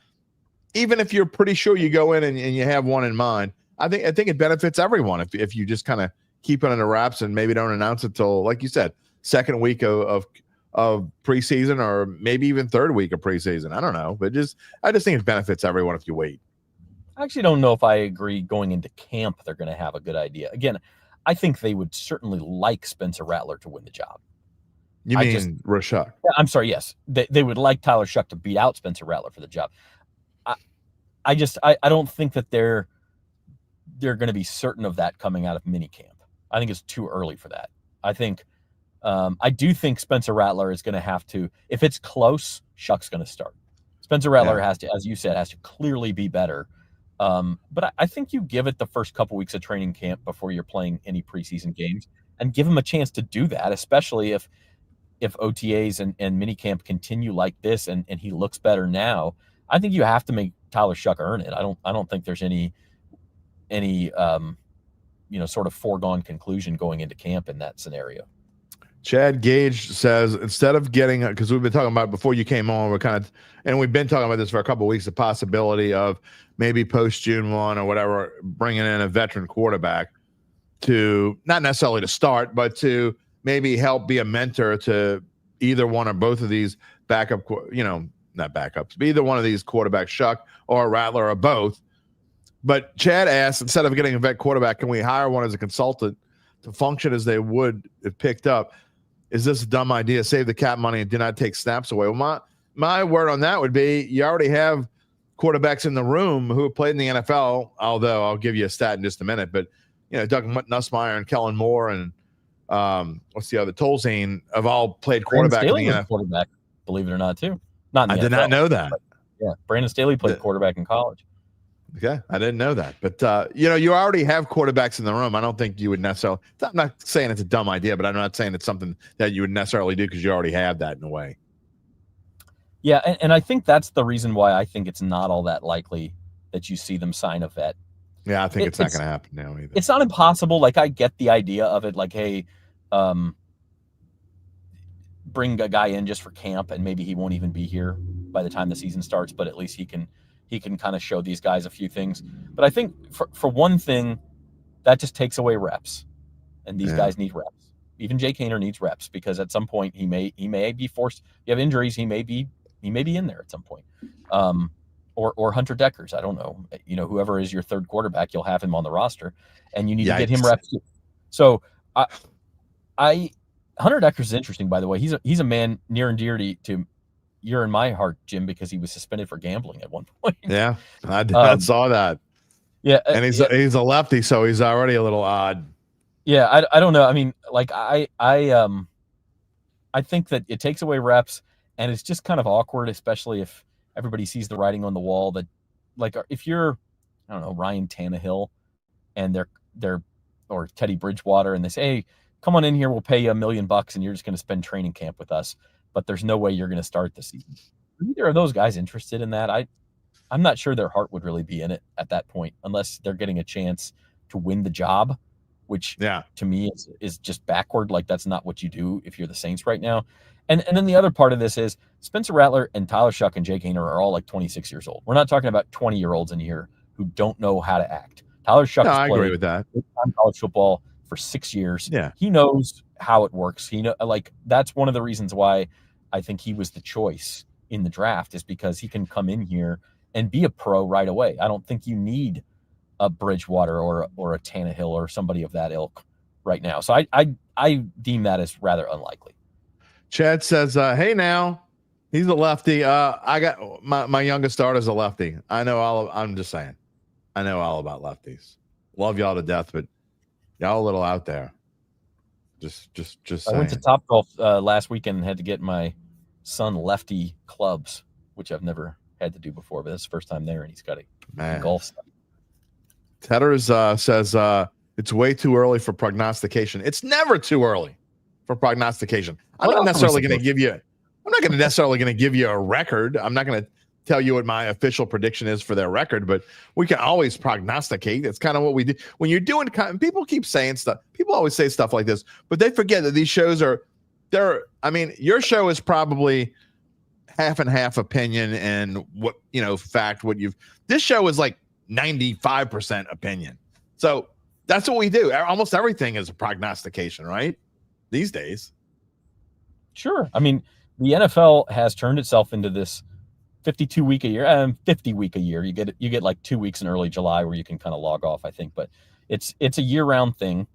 if you're pretty sure you go in and you have one in mind, I think it benefits everyone if you just kind of keep it under wraps and maybe don't announce it till, like you said, second week of preseason or maybe even third week of preseason. I don't know, but I just think it benefits everyone if you wait. I actually don't know if I agree going into camp they're going to have a good idea. Again, I think they would certainly like Spencer Rattler to win the job. You mean Shuck? I'm sorry, yes. They would like Tyler Shuck to beat out Spencer Rattler for the job. I don't think that they're going to be certain of that coming out of minicamp. I think it's too early for that. I think I do think Spencer Rattler is going to have to, if it's close, Shuck's going to start. Spencer Rattler has to, as you said, has to clearly be better. But I think you give it the first couple weeks of training camp before you're playing any preseason games and give him a chance to do that, especially if OTAs and minicamp continue like this and he looks better now. I think you have to make Tyler Shuck earn it. I don't think there's any sort of foregone conclusion going into camp in that scenario. Chad Gage says, instead of getting, because we've been talking about before you came on, we've been talking about this for a couple of weeks, the possibility of maybe post June 1 or whatever, bringing in a veteran quarterback to not necessarily to start, but to maybe help be a mentor to either one or both of these backup, not backups, but either one of these quarterbacks, Shuck or Rattler or both. But Chad asked, instead of getting a vet quarterback, can we hire one as a consultant to function as they would if picked up? Is this a dumb idea? Save the cap money and do not take snaps away. Well, my word on that would be you already have quarterbacks in the room who have played in the NFL, although I'll give you a stat in just a minute. But, Doug Nussmeier and Kellen Moore and what's the other? Tolzien have all played quarterback in the NFL. Quarterback, believe it or not, too. Not in the I did NFL, not know that. Yeah, Brandon Staley played quarterback in college. Okay, I didn't know that. But, you already have quarterbacks in the room. I don't think you would necessarily – I'm not saying it's a dumb idea, but I'm not saying it's something that you would necessarily do because you already have that in a way. Yeah, and I think that's the reason why I think it's not all that likely that you see them sign a vet. Yeah, I think it's not going to happen now either. It's not impossible. Like, I get the idea of it. Like, hey, bring a guy in just for camp, and maybe he won't even be here by the time the season starts, but at least he can kind of show these guys a few things. But I think for one thing, that just takes away reps, and these guys need reps. Even Jake Haener needs reps because at some point he may be forced. If you have injuries, he may be in there at some point. Or Hunter Deckers, I don't know. Whoever is your third quarterback, you'll have him on the roster, and you need to get him reps. So Hunter Deckers is interesting, by the way. He's a man near and dear to you're in my heart, Jim, because he was suspended for gambling at one point. Yeah, I saw that. Yeah, And he's a lefty, so he's already a little odd. Yeah, I don't know. I mean, like I think that it takes away reps, and it's just kind of awkward, especially if everybody sees the writing on the wall. That, like, if you're, I don't know, Ryan Tannehill, and they're or Teddy Bridgewater, and they say, hey, come on in here, we'll pay you $1 million, and you're just going to spend training camp with us, but there's no way you're going to start the season. Are either of those guys interested in that? I'm not sure their heart would really be in it at that point, unless they're getting a chance to win the job, which to me is just backward. Like, that's not what you do if you're the Saints right now. And then the other part of this is Spencer Rattler and Tyler Shuck and Jake Haener are all like 26 years old. We're not talking about 20-year-olds in here who don't know how to act. Tyler Shuck has played agree with that. college football for 6 years. Yeah. He knows how it works. That's one of the reasons why I think he was the choice in the draft, is because he can come in here and be a pro right away. I don't think you need a Bridgewater or a Tannehill or somebody of that ilk right now. So I deem that as rather unlikely. Chad says, hey, now he's a lefty. I got my youngest daughter's a lefty. I'm just saying, I know all about lefties. Love y'all to death, but y'all a little out there. Just saying. I went to Topgolf last weekend and had to get my son lefty clubs, which I've never had to do before, but that's the first time there, and he's got a golf set. Tedders says it's way too early for prognostication. It's never too early for prognostication. I'm not necessarily going to give you a record. I'm not going to tell you what my official prediction is for their record, but we can always prognosticate. It's kind of what we do when you're doing. People keep saying stuff. People always say stuff like this, but they forget that these shows your show is probably half and half opinion and fact. This show is like 95% opinion. So that's what we do. Almost everything is a prognostication, right? These days. Sure. I mean, the NFL has turned itself into this 52 week a year, 50 week a year. You get like 2 weeks in early July where you can kind of log off, I think, but it's a year round thing.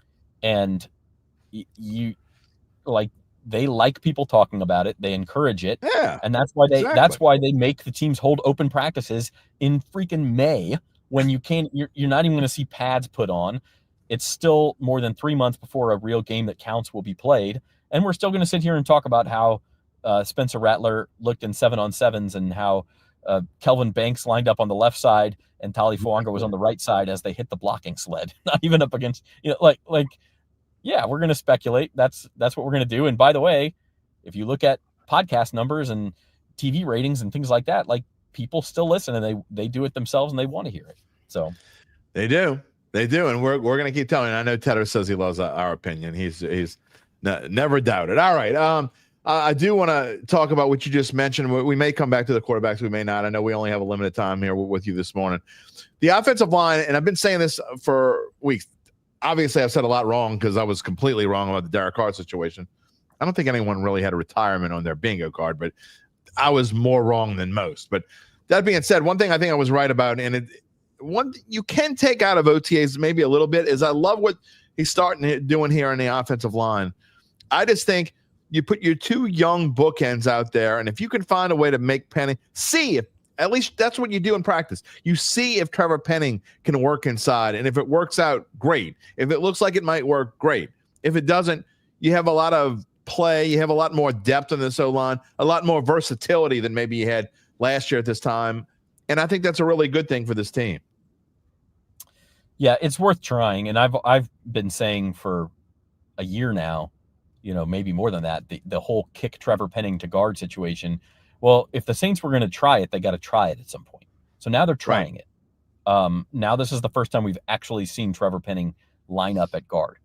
And they like people talking about it. They encourage it. Yeah. And that's why they make the teams hold open practices in freaking May, when you're not even going to see pads put on. It's still more than 3 months before a real game that counts will be played. And we're still going to sit here and talk about how Spencer Rattler looked in 7-on-7s and how Kelvin Banks lined up on the left side and Tali Fuanga was on the right side as they hit the blocking sled, not even up against, yeah, we're going to speculate. That's what we're going to do. And by the way, if you look at podcast numbers and TV ratings and things like that, like, people still listen, and they do it themselves, and they want to hear it. So they do, and we're going to keep telling. I know Tedder says he loves our opinion. He's never doubted. All right, I do want to talk about what you just mentioned. We may come back to the quarterbacks, we may not. I know we only have a limited time here with you this morning. The offensive line, and I've been saying this for weeks. Obviously, I've said a lot wrong because I was completely wrong about the Derek Carr situation. I don't think anyone really had a retirement on their bingo card, but I was more wrong than most. But that being said, one thing I think I was right about, and one you can take out of OTAs maybe a little bit, is I love what he's starting doing here on the offensive line. I just think you put your two young bookends out there, and if you can find a way to make Penning, see if, at least that's what you do in practice. You see if Trevor Penning can work inside, and if it works out, great. If it looks like it might work, great. If it doesn't, you have a lot of play. You have a lot more depth in this O-line, a lot more versatility than maybe you had last year at this time. And I think that's a really good thing for this team. Yeah, it's worth trying. And I've been saying for a year now, maybe more than that, the whole kick Trevor Penning to guard situation. Well, if the Saints were going to try it, they got to try it at some point. So now they're trying it. Now this is the first time we've actually seen Trevor Penning line up at guard.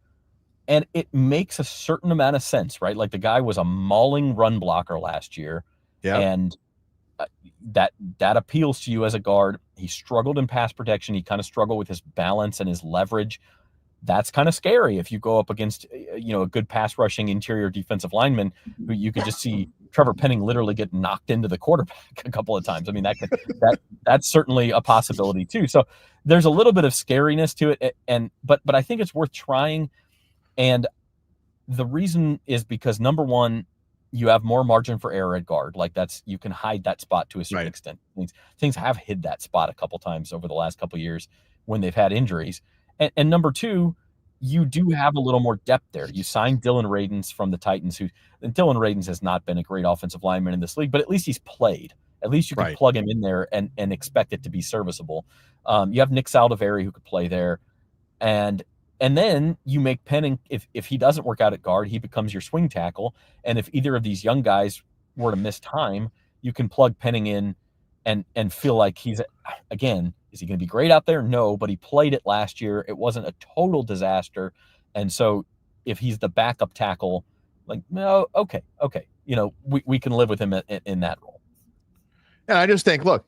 And it makes a certain amount of sense, right? Like, the guy was a mauling run blocker last year. Yeah. And that appeals to you as a guard. He struggled in pass protection. He kind of struggled with his balance and his leverage. That's kind of scary if you go up against, a good pass rushing interior defensive lineman who you could just see Trevor Penning literally get knocked into the quarterback a couple of times. I mean, that's certainly a possibility too. So there's a little bit of scariness to it, but I think it's worth trying. And the reason is because, number one, you have more margin for error at guard. Like, you can hide that spot to a certain extent. Things have hid that spot a couple times over the last couple of years when they've had injuries. And number two, you do have a little more depth there. You signed Dylan Radins from the Titans, and Dylan Radins has not been a great offensive lineman in this league, but at least he's played. At least you can plug him in there and expect it to be serviceable. You have Nick Saldiveri who could play there. And then you make Penning, if he doesn't work out at guard, he becomes your swing tackle. And if either of these young guys were to miss time, you can plug Penning in and feel like he's, again, is he going to be great out there? No, but he played it last year. It wasn't a total disaster. And so if he's the backup tackle, like, no, okay. We can live with him in that role. And I just think, look,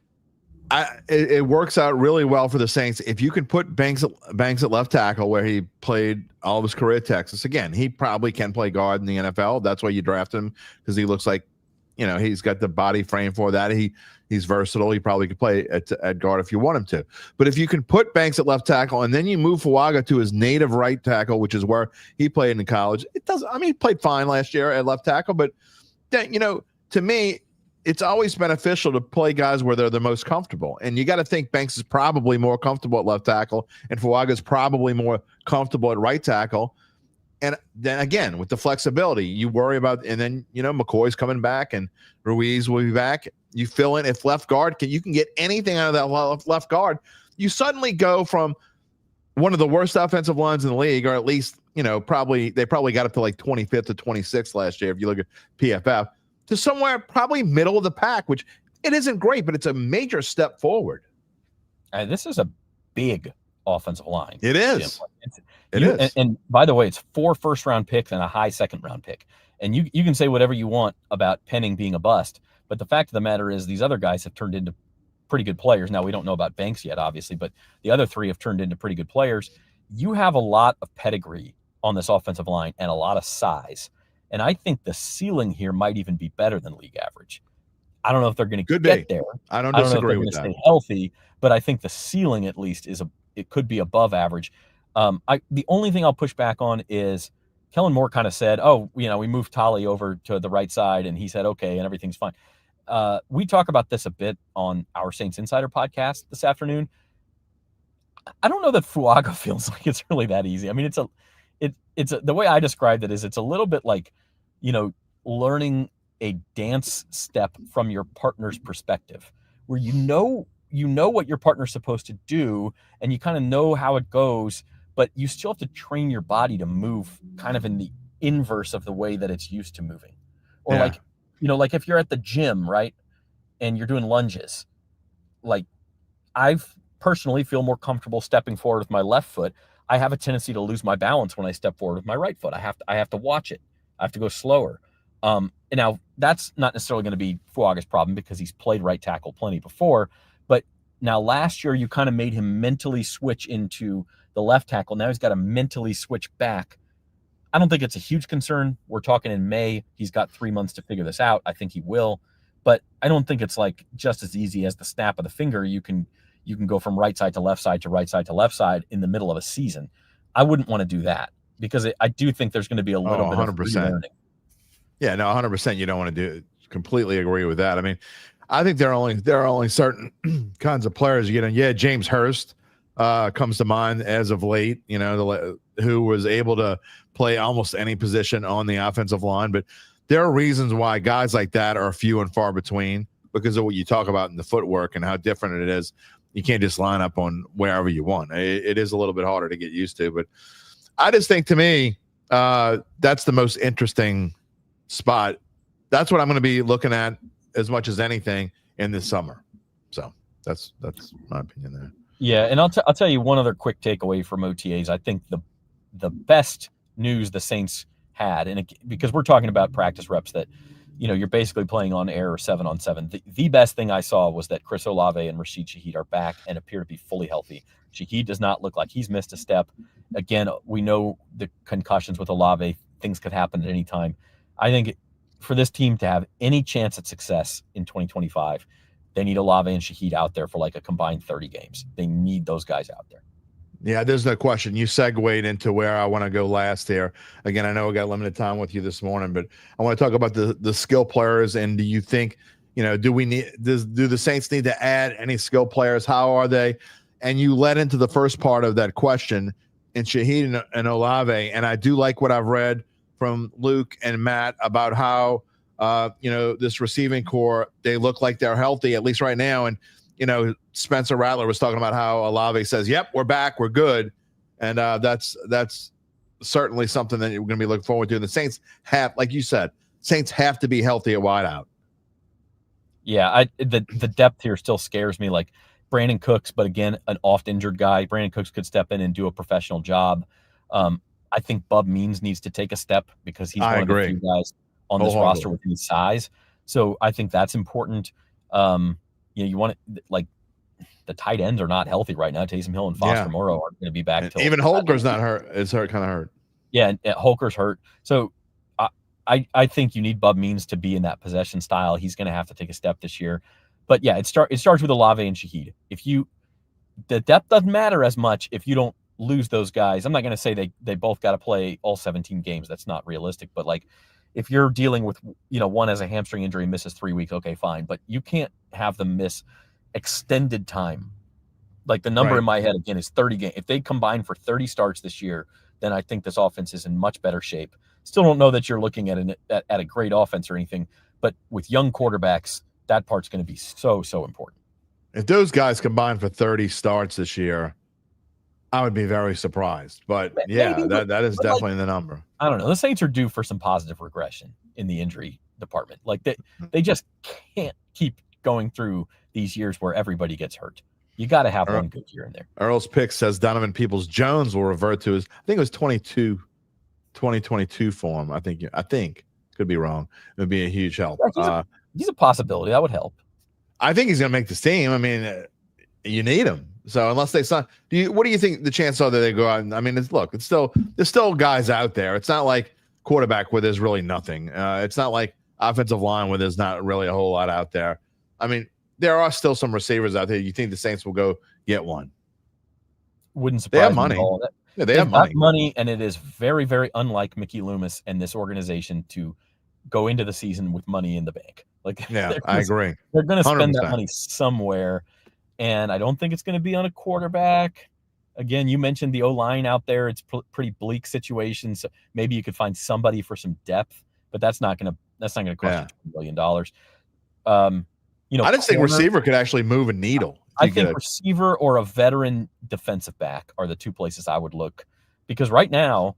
it works out really well for the Saints. If you can put Banks at left tackle where he played all of his career at Texas, again, he probably can play guard in the NFL. That's why you draft him, because he looks like, he's got the body frame for that. He's versatile. He probably could play at guard if you want him to. But if you can put Banks at left tackle and then you move Fuaga to his native right tackle, which is where he played in college, he played fine last year at left tackle. But then, to me, it's always beneficial to play guys where they're the most comfortable. And you got to think Banks is probably more comfortable at left tackle and Fuaga is probably more comfortable at right tackle. And then again, with the flexibility, you worry about, and then, McCoy's coming back and Ruiz will be back. You fill in if left guard you can get anything out of that left guard. You suddenly go from one of the worst offensive lines in the league, or at least, they probably got up to like 25th to 26th last year. If you look at PFF, to somewhere probably middle of the pack, which it isn't great, but it's a major step forward. This is a big offensive line. It is. It is. And by the way, it's 4 first-round picks and a high second-round pick. And you can say whatever you want about Penning being a bust, but the fact of the matter is these other guys have turned into pretty good players. Now, we don't know about Banks yet, obviously, but the other 3 have turned into pretty good players. You have a lot of pedigree on this offensive line and a lot of size. And I think the ceiling here might even be better than league average. I don't know if they're going to get there. I don't disagree with that. Stay healthy, but I think the ceiling at least it could be above average. The only thing I'll push back on is Kellen Moore kind of said, we moved Tolly over to the right side, and he said, okay, and everything's fine. We talk about this a bit on our Saints Insider podcast this afternoon. I don't know that Fuaga feels like it's really that easy. I mean, it's the way I described it is it's a little bit like, learning a dance step from your partner's perspective, where you know what your partner's supposed to do and you kind of know how it goes, but you still have to train your body to move kind of in the inverse of the way that it's used to moving. Or like if you're at the gym, right, and you're doing lunges, like I personally feel more comfortable stepping forward with my left foot. I have a tendency to lose my balance when I step forward with my right foot. I have to watch it. I have to go slower. And now that's not necessarily going to be Fuaga's problem because he's played right tackle plenty before. But now last year you kind of made him mentally switch into the left tackle. Now he's got to mentally switch back. I don't think it's a huge concern. We're talking in May. He's got 3 months to figure this out. I think he will. But I don't think it's like just as easy as the snap of the finger. You can go from right side to left side to right side to left side in the middle of a season. I wouldn't want to do that because I do think there's going to be a little bit 100%. of relearning. Yeah, no, 100%. You don't want to do it. Completely agree with that. I mean, I think there are only certain kinds of players. James Hurst comes to mind as of late. Who was able to play almost any position on the offensive line, but there are reasons why guys like that are few and far between because of what you talk about in the footwork and how different it is. You can't just line up on wherever you want. It is a little bit harder to get used to, but I just think to me, that's the most interesting spot. That's what I'm going to be looking at as much as anything in this summer. So that's my opinion there. Yeah. And I'll tell you one other quick takeaway from OTAs. I think the best news the Saints had, and because we're talking about practice reps that, you're basically playing on air or 7-on-7. The best thing I saw was that Chris Olave and Rashid Shaheed are back and appear to be fully healthy. Shaheed does not look like he's missed a step. Again, we know the concussions with Olave, things could happen at any time. I think for this team to have any chance at success in 2025, they need Olave and Shaheed out there for like a combined 30 games. They need those guys out there. Yeah, there's no question. You segued into where I want to go last here. Again, I know we got limited time with you this morning, but I want to talk about the skill players. And do you think, do the Saints need to add any skill players? How are they? and you led into the first part of that question in Shaheed and Olave. And I do like what I've read from Luke and Matt about how, this receiving core, they look like they're healthy, at least right now. And, Spencer Rattler was talking about how Olave says, yep, we're back, we're good. And that's certainly something that we're going to be looking forward to. And the Saints have, like you said, Saints have to be healthy at wideout. Yeah, the depth here still scares me. Like Brandon Cooks, but again, an oft injured guy. Brandon Cooks could step in and do a professional job. I think Bub Means needs to take a step because he's one of the few guys on this roster with any size. So I think that's important. You want it, like the tight ends are not healthy right now. Taysom Hill and Foster Moreau aren't going to be back. Even Holker's not hurt. It's kind of hurt. Yeah, and Holker's hurt. So I think you need Bub Means to be in that possession style. He's going to have to take a step this year. But yeah, it starts with Olave and Shaheed. The depth doesn't matter as much if you don't lose those guys. I'm not going to say they both got to play all 17 games. That's not realistic. But like if you're dealing with, one has a hamstring injury and misses 3 weeks, okay, fine. But you can't have them miss extended time. Like the number in my head, again, is 30 games. If they combine for 30 starts this year, then I think this offense is in much better shape. Still don't know that you're looking at a great offense or anything. But with young quarterbacks, that part's going to be so important. If those guys combine for 30 starts this year, I would be very surprised. But yeah, that is definitely the number. I don't know. The Saints are due for some positive regression in the injury department. Like they just can't keep going through these years where everybody gets hurt. You got to have one good year in there. Earl's Pick says Donovan Peoples-Jones will revert to his, I think it was 2022 form. I think could be wrong. It would be a huge help. He's a possibility. That would help. I think he's going to make this team. I mean, you need him. So unless they sign, what do you think the chances are that they go out? And, I mean, there's still guys out there. It's not like quarterback where there's really nothing. It's not like offensive line where there's not really a whole lot out there. I mean, there are still some receivers out there. You think the Saints will go get one? Wouldn't surprise me. They have money. Yeah, they have money, and it is very, very unlike Mickey Loomis and this organization to go into the season with money in the bank. Like, yeah, I agree. They're going to spend that money somewhere, and I don't think it's going to be on a quarterback. Again, you mentioned the O-line out there. It's pretty bleak situation, so maybe you could find somebody for some depth, but that's not going to cost you $2 million. I just think receiver could actually move a needle. I think receiver or a veteran defensive back are the two places I would look, because right now,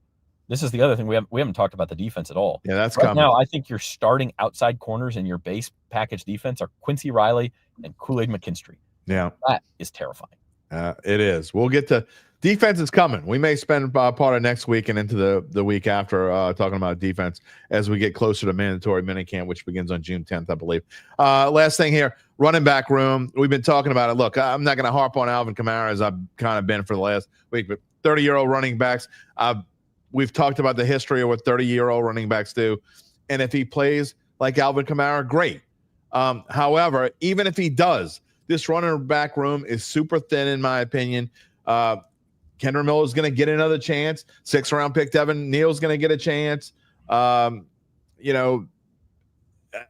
this is the other thing we haven't talked about the defense at all. Yeah, that's right coming. Now, I think your starting outside corners in your base package defense are Quincy Riley and Kool-Aid McKinstry. Yeah, that is terrifying. It is. We'll get to defense is coming. We may spend part of next week and into the week after talking about defense as we get closer to mandatory minicamp, which begins on June 10th, I believe. Last thing here, running back room. We've been talking about it. Look, I'm not going to harp on Alvin Kamara as I've kind of been for the last week, but 30-year-old running backs. We've talked about the history of what 30-year-old running backs do, and if he plays like Alvin Kamara, great. However, even if he does, this running back room is super thin, in my opinion. Kendra Miller is going to get another chance. 6th-round pick Devin Neal's going to get a chance. I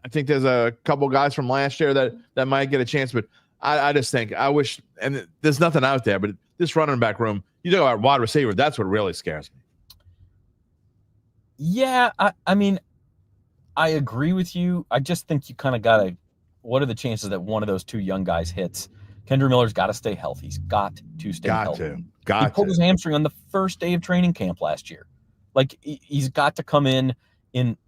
think there's a couple guys from last year that might get a chance, but I just think I wish, and there's nothing out there, but this running back room, you talk about wide receiver, that's what really scares me. Yeah, I mean, I agree with you. I just think you kind of got to, what are the chances that one of those two young guys hits? Kendra Miller's got to stay healthy. He's got to stay healthy. He pulled his hamstring on the first day of training camp last year. Like, he's got to come in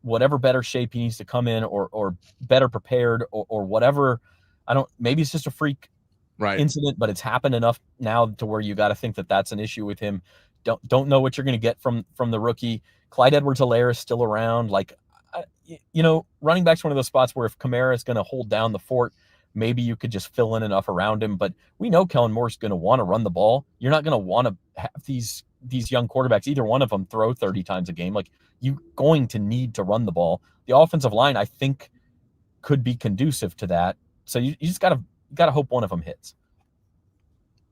whatever better shape he needs to come in, or better prepared, or whatever. Maybe it's just a freak incident, but it's happened enough now to where you got to think that that's an issue with him. Don't know what you're going to get from the rookie. Clyde Edwards-Helaire is still around. Like, running back's one of those spots where if Kamara is going to hold down the fort, maybe you could just fill in enough around him. But we know Kellen Moore's going to want to run the ball. You're not going to want to have these young quarterbacks, either one of them, throw 30 times a game. Like, you're going to need to run the ball. The offensive line, I think, could be conducive to that. So you just got to hope one of them hits.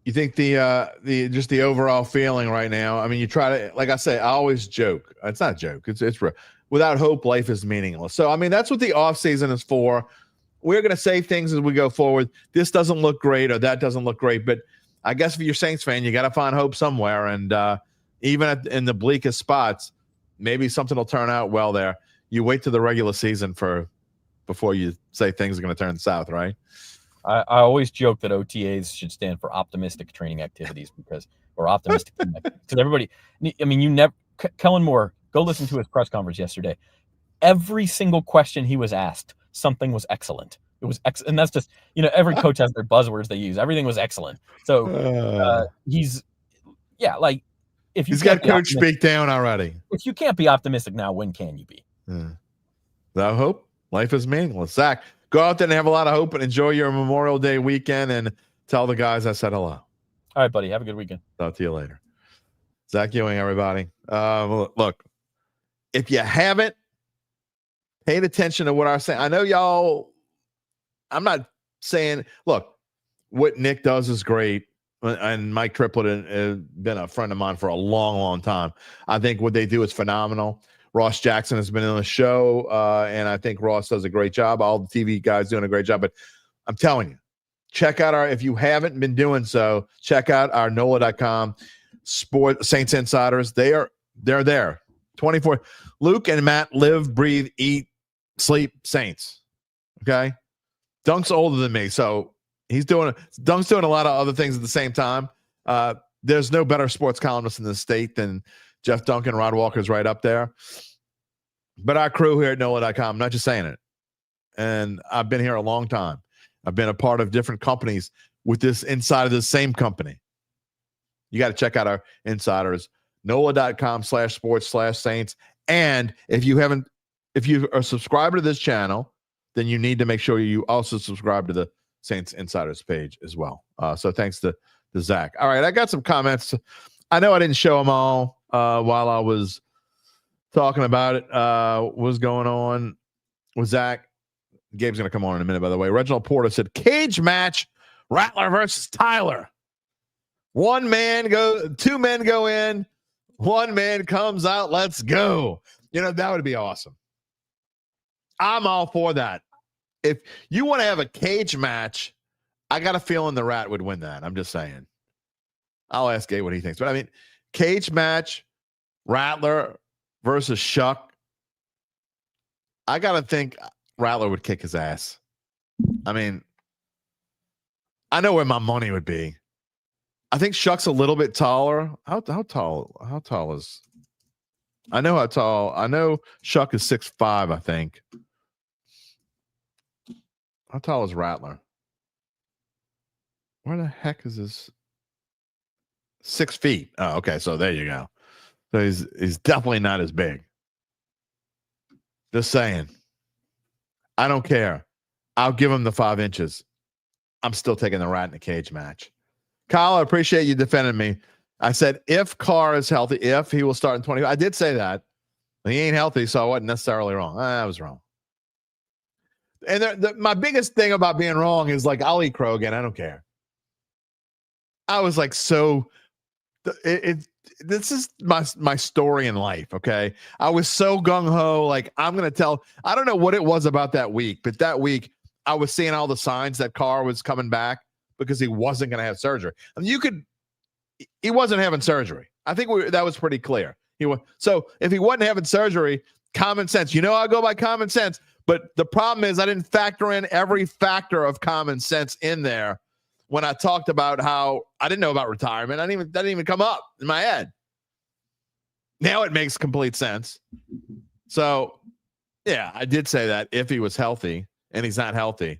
You think the overall feeling right now? I mean, you try to, like I say, I always joke. It's not a joke. It's real. Without hope, life is meaningless. So, I mean, that's what the offseason is for. We're going to say things as we go forward. This doesn't look great, or that doesn't look great. But I guess if you're a Saints fan, you got to find hope somewhere. And even in the bleakest spots, maybe something will turn out well there. You wait to the regular season before you say things are going to turn south, right? I always joke that OTAs should stand for optimistic training activities or optimistic because everybody. I mean, you never. Kellen Moore, go listen to his press conference yesterday. Every single question he was asked, something was excellent. It was and that's just every coach has their buzzwords they use. Everything was excellent. So like if you he's got coach speak down already. If you can't be optimistic now, when can you be? Without hope, life is meaningless. Zach, go out there and have a lot of hope and enjoy your Memorial Day weekend and tell the guys I said hello. All right, buddy. Have a good weekend. Talk to you later. Zach Ewing, everybody. Look, if you haven't paid attention to what I'm saying, I know y'all, I'm not saying, look, what Nick does is great. And Mike Triplett has been a friend of mine for a long, long time. I think what they do is phenomenal. Ross Jackson has been on the show, and I think Ross does a great job. All the TV guys doing a great job. But I'm telling you, check out if you haven't been doing so, check out our NOLA.com Sport Saints Insiders. They're there 24. Luke and Matt live, breathe, eat, sleep Saints. Okay? Dunk's older than me, so Dunk's doing a lot of other things at the same time. There's no better sports columnist in the state than Jeff Duncan. Rod Walker's right up there. But our crew here at NOLA.com, I'm not just saying it. And I've been here a long time. I've been a part of different companies with this inside of the same company. You got to check out our insiders, NOLA.com/sports/Saints. And if you are a subscriber to this channel, then you need to make sure you also subscribe to the Saints Insiders page as well. So thanks to Zach. All right, I got some comments. I know I didn't show them all while I was talking about it. What's going on with Zach? Gabe's going to come on in a minute, by the way. Reginald Porter said, cage match, Rattler versus Tyler. Two men go in, one man comes out. Let's go. That would be awesome. I'm all for that. If you want to have a cage match, I got a feeling the Rat would win that. I'm just saying. I'll ask Gabe what he thinks. But I mean, cage match, Rattler versus Shuck. I got to think Rattler would kick his ass. I mean, I know where my money would be. I think Shuck's a little bit taller. How tall is? I know how tall. I know Shuck is 6'5", I think. How tall is Rattler? Where the heck is this? 6 feet. Oh, okay. So there you go. So he's definitely not as big. Just saying. I don't care. I'll give him the 5 inches. I'm still taking the Rat in a cage match. Kyle, I appreciate you defending me. I said if Carr is healthy, if he will start in 20. I did say that. He ain't healthy, so I wasn't necessarily wrong. I was wrong. And my biggest thing about being wrong is like, I'll eat crow again. I don't care. I was like, this is my story in life. Okay. I was so gung ho. Like I'm going to tell, I don't know what it was about that week, but that week I was seeing all the signs that Carr was coming back because he wasn't going to have surgery. I mean, he wasn't having surgery. I think that was pretty clear. So if he wasn't having surgery, common sense, I go by common sense, but the problem is I didn't factor in every factor of common sense in there when I talked about how I didn't know about retirement. That didn't even come up in my head. Now it makes complete sense. So yeah, I did say that if he was healthy and he's not healthy.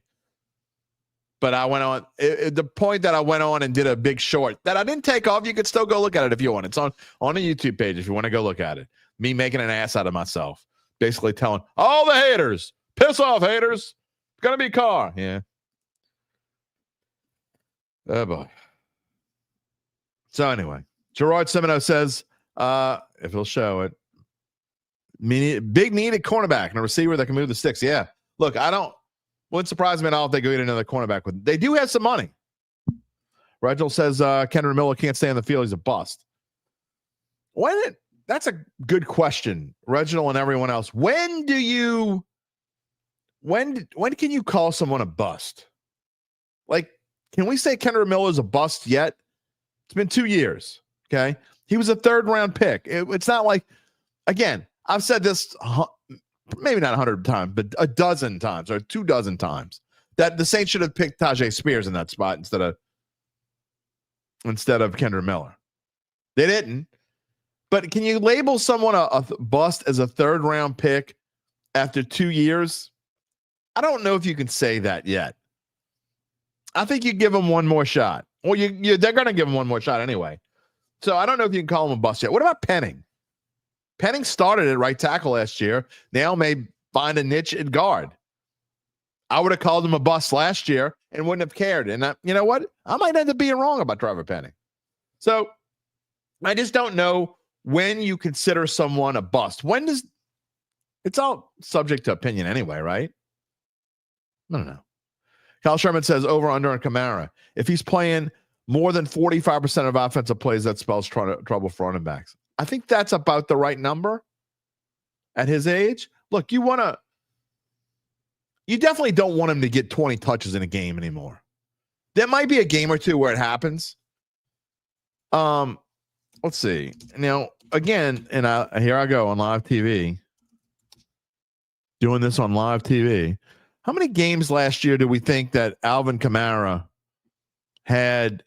But I went on the point that I went on and did a big short that I didn't take off. You could still go look at it if you want. It's on the YouTube page if you want to go look at it. Me making an ass out of myself, basically telling all the haters, piss off haters. It's gonna be Carr. Yeah. Oh boy. So anyway, Gerard Semino says, if he'll show it, big needed cornerback and a receiver that can move the sticks. Yeah. Look, wouldn't surprise me at all if they go get another cornerback with. They do have some money. Reginald says Kendra Miller can't stay on the field. He's a bust. That's a good question, Reginald and everyone else. When can you call someone a bust? Like, can we say Kendra Miller is a bust yet? It's been 2 years. Okay. He was a 3rd-round pick. It's not like, again, I've said this maybe not 100 times, but a dozen times or 24 times that the Saints should have picked Tajay Spears in that spot instead of Kendra Miller. They didn't. But can you label someone a bust as a 3rd-round pick after 2 years? I don't know if you can say that yet. I think you give them one more shot. Well, they're going to give him one more shot anyway. So I don't know if you can call him a bust yet. What about Penning? Penning started at right tackle last year. Now may find a niche at guard. I would have called him a bust last year and wouldn't have cared. And you know what? I might end up being wrong about Trevor Penning. So I just don't know when you consider someone a bust. It's all subject to opinion anyway, right? I don't know. Kyle Sherman says over under on Kamara. If he's playing more than 45% of offensive plays, that spells trouble for running backs. I think that's about the right number at his age. Look, you definitely don't want him to get 20 touches in a game anymore. There might be a game or two where it happens. Let's see. Now, again, and here I go on live TV. Doing this on live TV. How many games last year do we think that Alvin Kamara had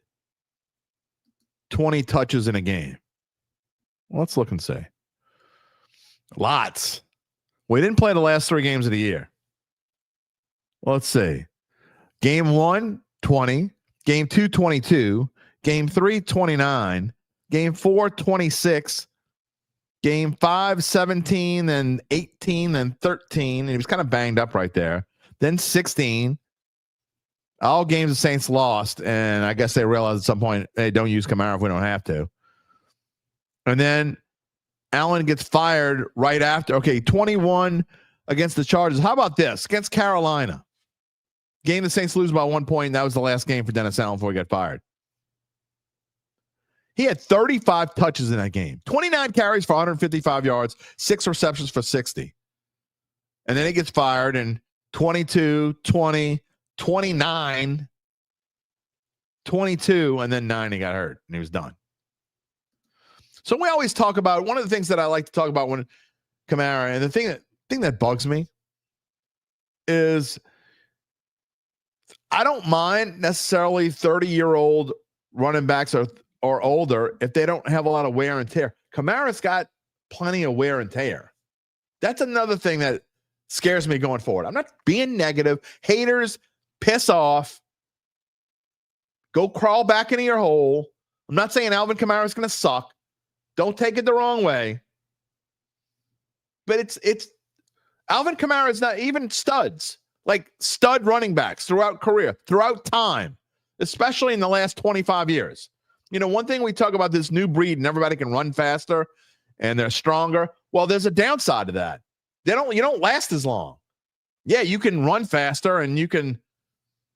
20 touches in a game? Well, let's look and see. Lots. We didn't play the last 3 games of the year. Well, let's see. Game 1, 20. Game 2, 22. Game 3, 29. Game 4, 26. Game 5, 17, then 18, then 13. And he was kind of banged up right there. Then 16. All games the Saints lost, and I guess they realized at some point, hey, don't use Kamara if we don't have to. And then Allen gets fired right after. Okay, 21 against the Chargers. How about this? Against Carolina. Game the Saints lose by 1 point. That was the last game for Dennis Allen before he got fired. He had 35 touches in that game. 29 carries for 155 yards, 6 receptions for 60. And then he gets fired, and 22, 20, 29, 22, and then 9 he got hurt, and he was done. So we always talk about, one of the things that I like to talk about when Kamara, and the thing that bugs me is I don't mind necessarily 30-year-old running backs or older if they don't have a lot of wear and tear. Kamara's got plenty of wear and tear. That's another thing that scares me going forward. I'm not being negative. Haters, piss off. Go crawl back into your hole. I'm not saying Alvin Kamara is going to suck. Don't take it the wrong way. But it's Alvin Kamara is not even studs. Like stud running backs throughout time, especially in the last 25 years. You know, one thing we talk about this new breed and everybody can run faster and they're stronger. Well, there's a downside to that. You don't last as long. Yeah, you can run faster and you can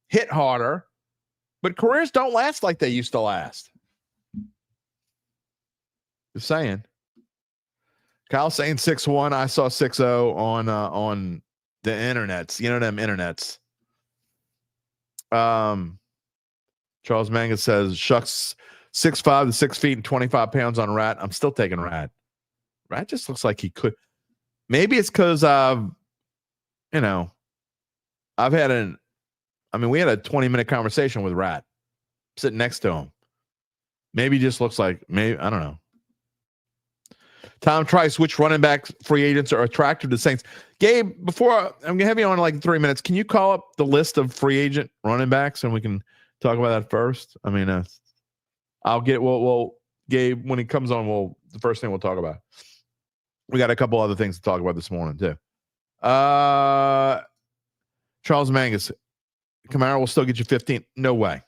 hit harder, but careers don't last like they used to last. Just saying. Kyle saying 6'1". I saw 6'0" on the internets. You know them internets. Charles Mangus says, shucks, 6'5" to 6 feet and 25 pounds on Rat. I'm still taking Rat. Rat just looks like he could. Maybe it's because we had a 20-minute conversation with Rat sitting next to him. Maybe he just looks like, I don't know. Tom Trice, which running back free agents are attractive to Saints? Gabe, before I'm going to have you on in like 3 minutes, can you call up the list of free agent running backs and we can talk about that first? I mean, I'll get, Gabe, when he comes on, the first thing we'll talk about. We got a couple other things to talk about this morning too. Charles Mangus, Kamara will still get you 15. No way.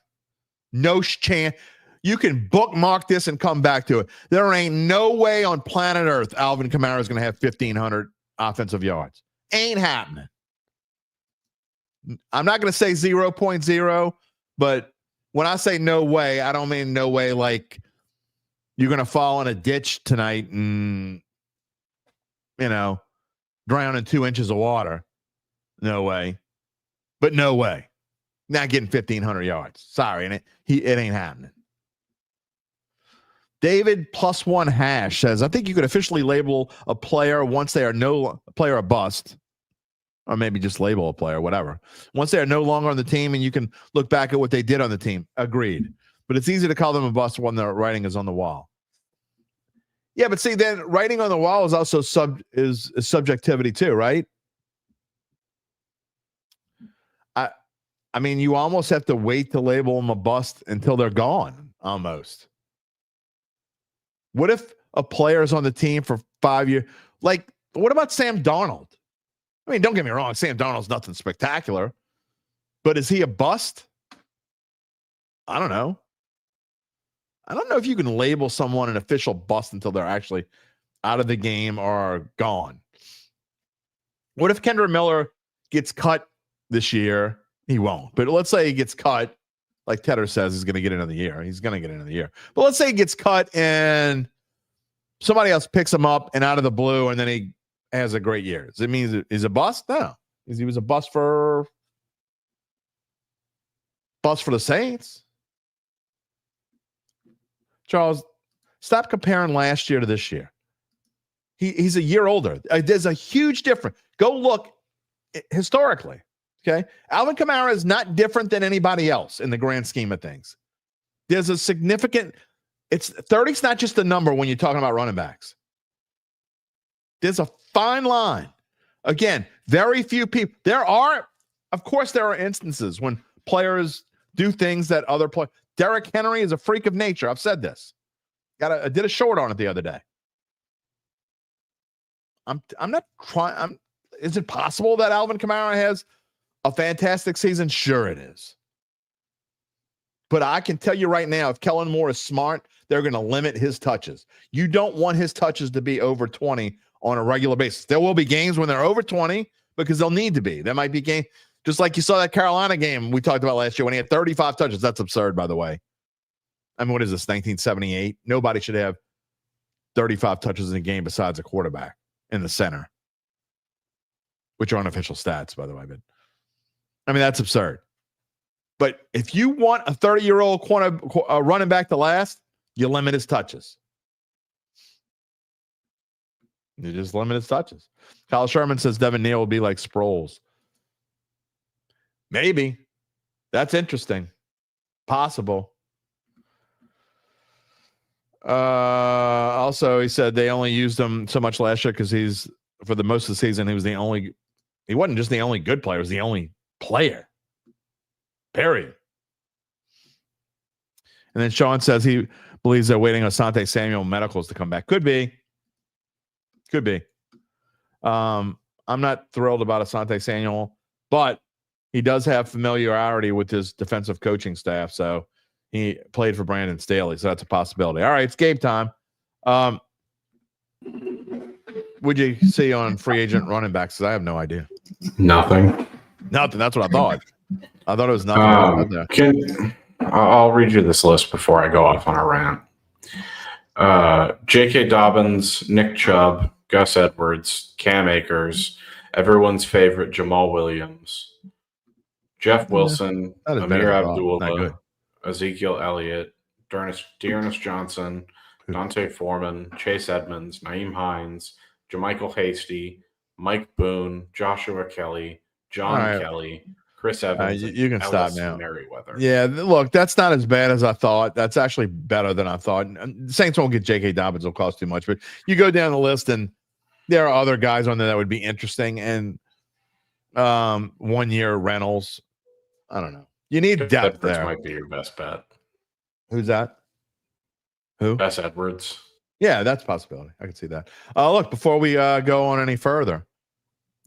No chance. You can bookmark this and come back to it. There ain't no way on planet Earth Alvin Kamara is going to have 1,500 offensive yards. Ain't happening. I'm not going to say 0.0, but when I say no way, I don't mean no way like you're going to fall in a ditch tonight and, drown in 2 inches of water. No way. But no way. Not getting 1,500 yards. Sorry, it ain't happening. David +1 hash says, I think you could officially label a player once they are no player a bust, or maybe just label a player, whatever. Once they are no longer on the team and you can look back at what they did on the team. Agreed. But it's easy to call them a bust when their writing is on the wall. Yeah, but see, then writing on the wall is also subjectivity too, right? I mean, you almost have to wait to label them a bust until they're gone, almost. What if a player's on the team for 5 years? Like, what about Sam Darnold? I mean, don't get me wrong, Sam Darnold's nothing spectacular, but is he a bust? I don't know. I don't know if you can label someone an official bust until they're actually out of the game or gone. What if Kendra Miller gets cut this year? He won't. But let's say he gets cut, like Tedder says, he's going to get another year. He's going to get another year. But let's say he gets cut somebody else picks him up and out of the blue, and then he has a great year. Does it mean he's a bust? No. He was a bust for the Saints. Charles, stop comparing last year to this year. He's a year older. There's a huge difference. Go look historically. Okay. Alvin Kamara is not different than anybody else in the grand scheme of things. There's a significant, 30's not just a number when you're talking about running backs. There's a fine line. Again, very few people. Of course, there are instances when players do things that other players. Derrick Henry is a freak of nature. I've said this. I did a short on it the other day. I'm not trying. Is it possible that Alvin Kamara has a fantastic season? Sure it is. But I can tell you right now, if Kellen Moore is smart, they're going to limit his touches. You don't want his touches to be over 20 on a regular basis. There will be games when they're over 20 because they'll need to be. There might be games, just like you saw that Carolina game we talked about last year when he had 35 touches. That's absurd, by the way. I mean, what is this, 1978? Nobody should have 35 touches in a game besides a quarterback in the center, which are unofficial stats, by the way. But I mean, that's absurd. But if you want a 30-year-old running back to last, you limit his touches. You just limit his touches. Kyle Sherman says Devin Neal will be like Sproles. Maybe. That's interesting. Possible. Also, he said they only used him so much last year because for the most of the season, he wasn't just the only good player, he was the only player. Period. And then Sean says he believes they're waiting on Asante Samuel medicals to come back. Could be. I'm not thrilled about Asante Samuel, but he does have familiarity with his defensive coaching staff. So he played for Brandon Staley. So that's a possibility. All right, it's Gabe time. What'd you see on free agent running backs? I have no idea. Nothing. That's what I thought. I thought it was nothing. I'll read you this list before I go off on a rant. J.K. Dobbins, Nick Chubb, Gus Edwards, Cam Akers, everyone's favorite Jamal Williams, Jeff Wilson, Amir Abdullah, Ezekiel Elliott, Dearness Johnson, Dante Foreman, Chase Edmonds, Naeem Hines, Jermichael Hasty, Mike Boone, Joshua Kelly, John Kelly, Chris Evans. You can stop now. Merriweather. Yeah, look, that's not as bad as I thought. That's actually better than I thought. The Saints won't get J.K. Dobbins. It'll cost too much. But you go down the list, and there are other guys on there that would be interesting. And 1 year rentals. I don't know. You need depth there. Might be your best bet. Who's that? Who? Gus Edwards. Yeah, that's a possibility. I can see that. Look, before we go on any further,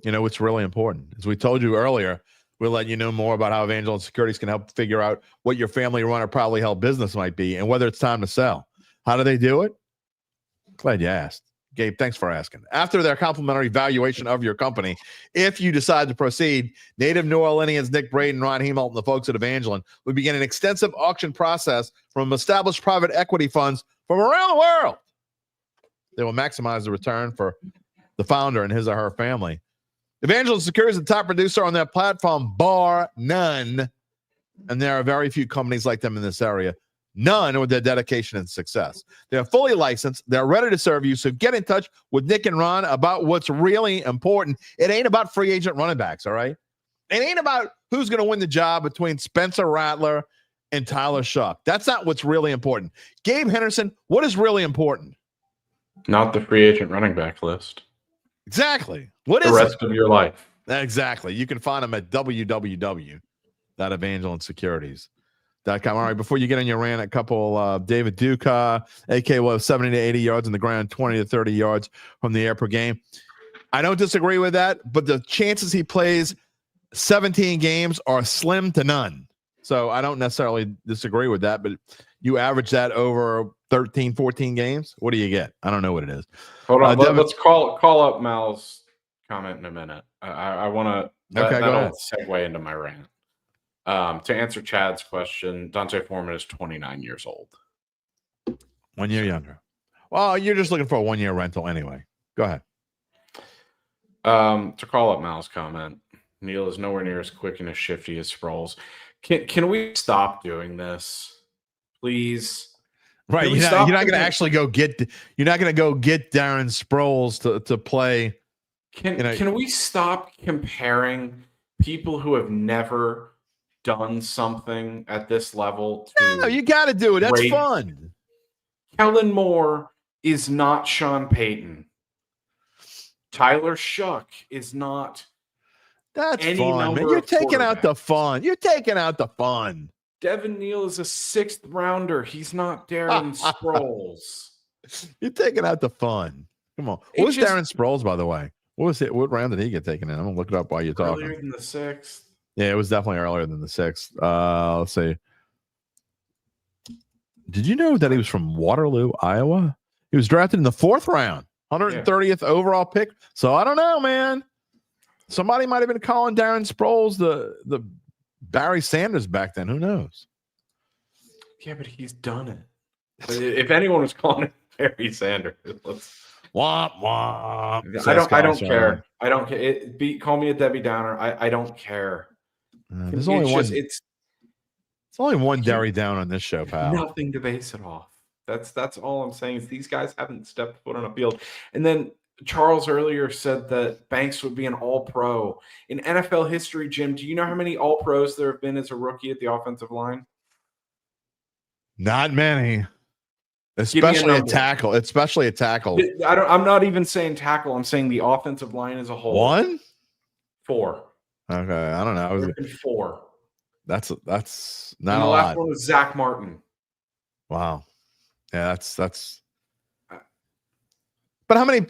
what's really important. As we told you earlier, we'll let you know more about how Evangeline Securities can help figure out what your family-run or privately held business might be and whether it's time to sell. How do they do it? Glad you asked. Gabe, thanks for asking. After their complimentary valuation of your company, if you decide to proceed, native New Orleanians Nick Braden, Ron Hemalt, and the folks at Evangeline will begin an extensive auction process from established private equity funds from around the world. They will maximize the return for the founder and his or her family. Evangeline Securities is the top producer on their platform, bar none. And there are very few companies like them in this area. None with their dedication and success. They're fully licensed. They're ready to serve you. So get in touch with Nick and Ron about what's really important. It ain't about free agent running backs, all right? It ain't about who's going to win the job between Spencer Rattler and Tyler Shuck. That's not what's really important. Gabe Henderson, what is really important? Not the free agent running back list. Exactly. What is the rest of your life? Exactly. You can find them at www.Evangeline Securities. All right, before you get on your rant, a couple David Duca, AK will have 70 to 80 yards on the ground, 20 to 30 yards from the air per game. I don't disagree with that, but the chances he plays 17 games are slim to none. So I don't necessarily disagree with that, but you average that over 13, 14 games, what do you get? I don't know what it is. Hold on, let's call up Mal's comment in a minute. I want to that'll segue into my rant. To answer Chad's question, Dante Foreman is 29 years old. 1 year younger. Well, you're just looking for a 1 year rental anyway. Go ahead. To call up Mal's comment, Neal is nowhere near as quick and as shifty as Sproles. Can we stop doing this, please? Right, you're not going to actually go get. You're not going to go get Darren Sproles to play. Can we stop comparing people who have never done something at this level to no, you got to do it. That's fun. Kellen Moore is not Sean Payton. Tyler Shuck is not. That's fun, man. You're taking out the fun. You're taking out the fun. Devin Neal is a 6th rounder. He's not Darren Sproles. You're taking out the fun. Come on. What was Darren Sproles, by the way? What round did he get taken in? I'm gonna look it up while you're talking. Earlier than the 6th. Yeah, it was definitely earlier than the 6th. Let's see. Did you know that he was from Waterloo, Iowa? He was drafted in the 4th round, 130th overall pick. So I don't know, man. Somebody might have been calling Darren Sproles the Barry Sanders back then. Who knows? Yeah, but he's done it. If anyone was calling it Barry Sanders, womp womp. I don't care. I don't care. Call me a Debbie Downer. I don't care. There's only one. It's only one Debbie Downer on this show, pal. Nothing to base it off. That's all I'm saying. Is these guys haven't stepped foot on a field. And then Charles earlier said that Banks would be an all-pro. In NFL history, Jim, do you know how many all-pros there have been as a rookie at the offensive line? Not many. Especially a tackle. I'm not even saying tackle. I'm saying the offensive line as a whole. 1? 4. Okay, I don't know. 4. That's not and a lot. The last one was Zach Martin. Wow. Yeah, that's. But how many?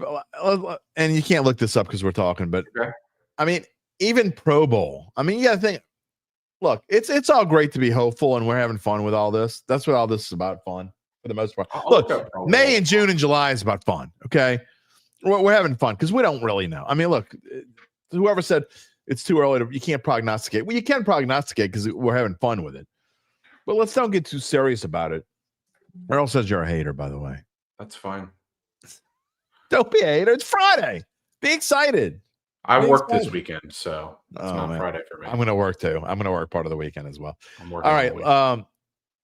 And you can't look this up because we're talking. But okay. I mean, even Pro Bowl. I mean, you got to think. Look, it's all great to be hopeful, and we're having fun with all this. That's what all this is about, fun for the most part. Look, May and June and July is about fun. Okay, we're having fun because we don't really know. I mean, look, whoever said it's too early you can't prognosticate. Well, you can prognosticate because we're having fun with it. But let's don't get too serious about it. Earl says you're a hater, by the way. That's fine. Don't be a hater. It's Friday. Be excited. I work this weekend, so it's not Friday for me. I'm going to work too. I'm going to work part of the weekend as well. I'm working. All right.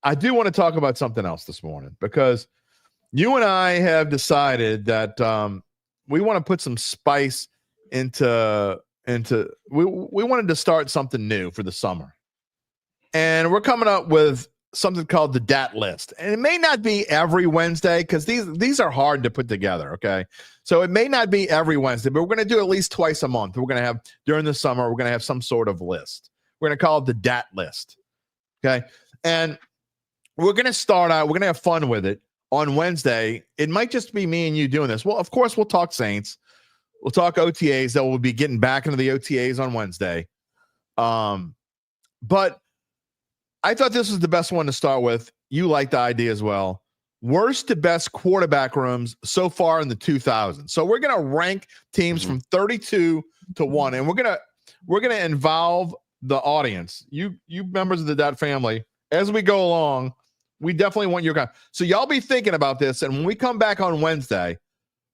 I do want to talk about something else this morning because you and I have decided that we want to put some spice into we wanted to start something new for the summer. And we're coming up with something called the Dat list. And it may not be every Wednesday because these are hard to put together, okay? So it may not be every Wednesday, but we're going to do at least twice a month. We're going to have, during the summer, we're going to have some sort of list. We're going to call it the Dat list, okay? And we're going to start out, we're going to have fun with it on Wednesday. It might just be me and you doing this. Well, of course, we'll talk Saints. We'll talk OTAs that we'll be getting back into the OTAs on Wednesday. But I thought this was the best one to start with. You like the idea as well. Worst to best quarterback rooms so far in the 2000s. So we're going to rank teams from 32 to 1, and we're going to involve the audience. You members of the Dat family, as we go along, we definitely want your guys. So y'all be thinking about this, and when we come back on Wednesday,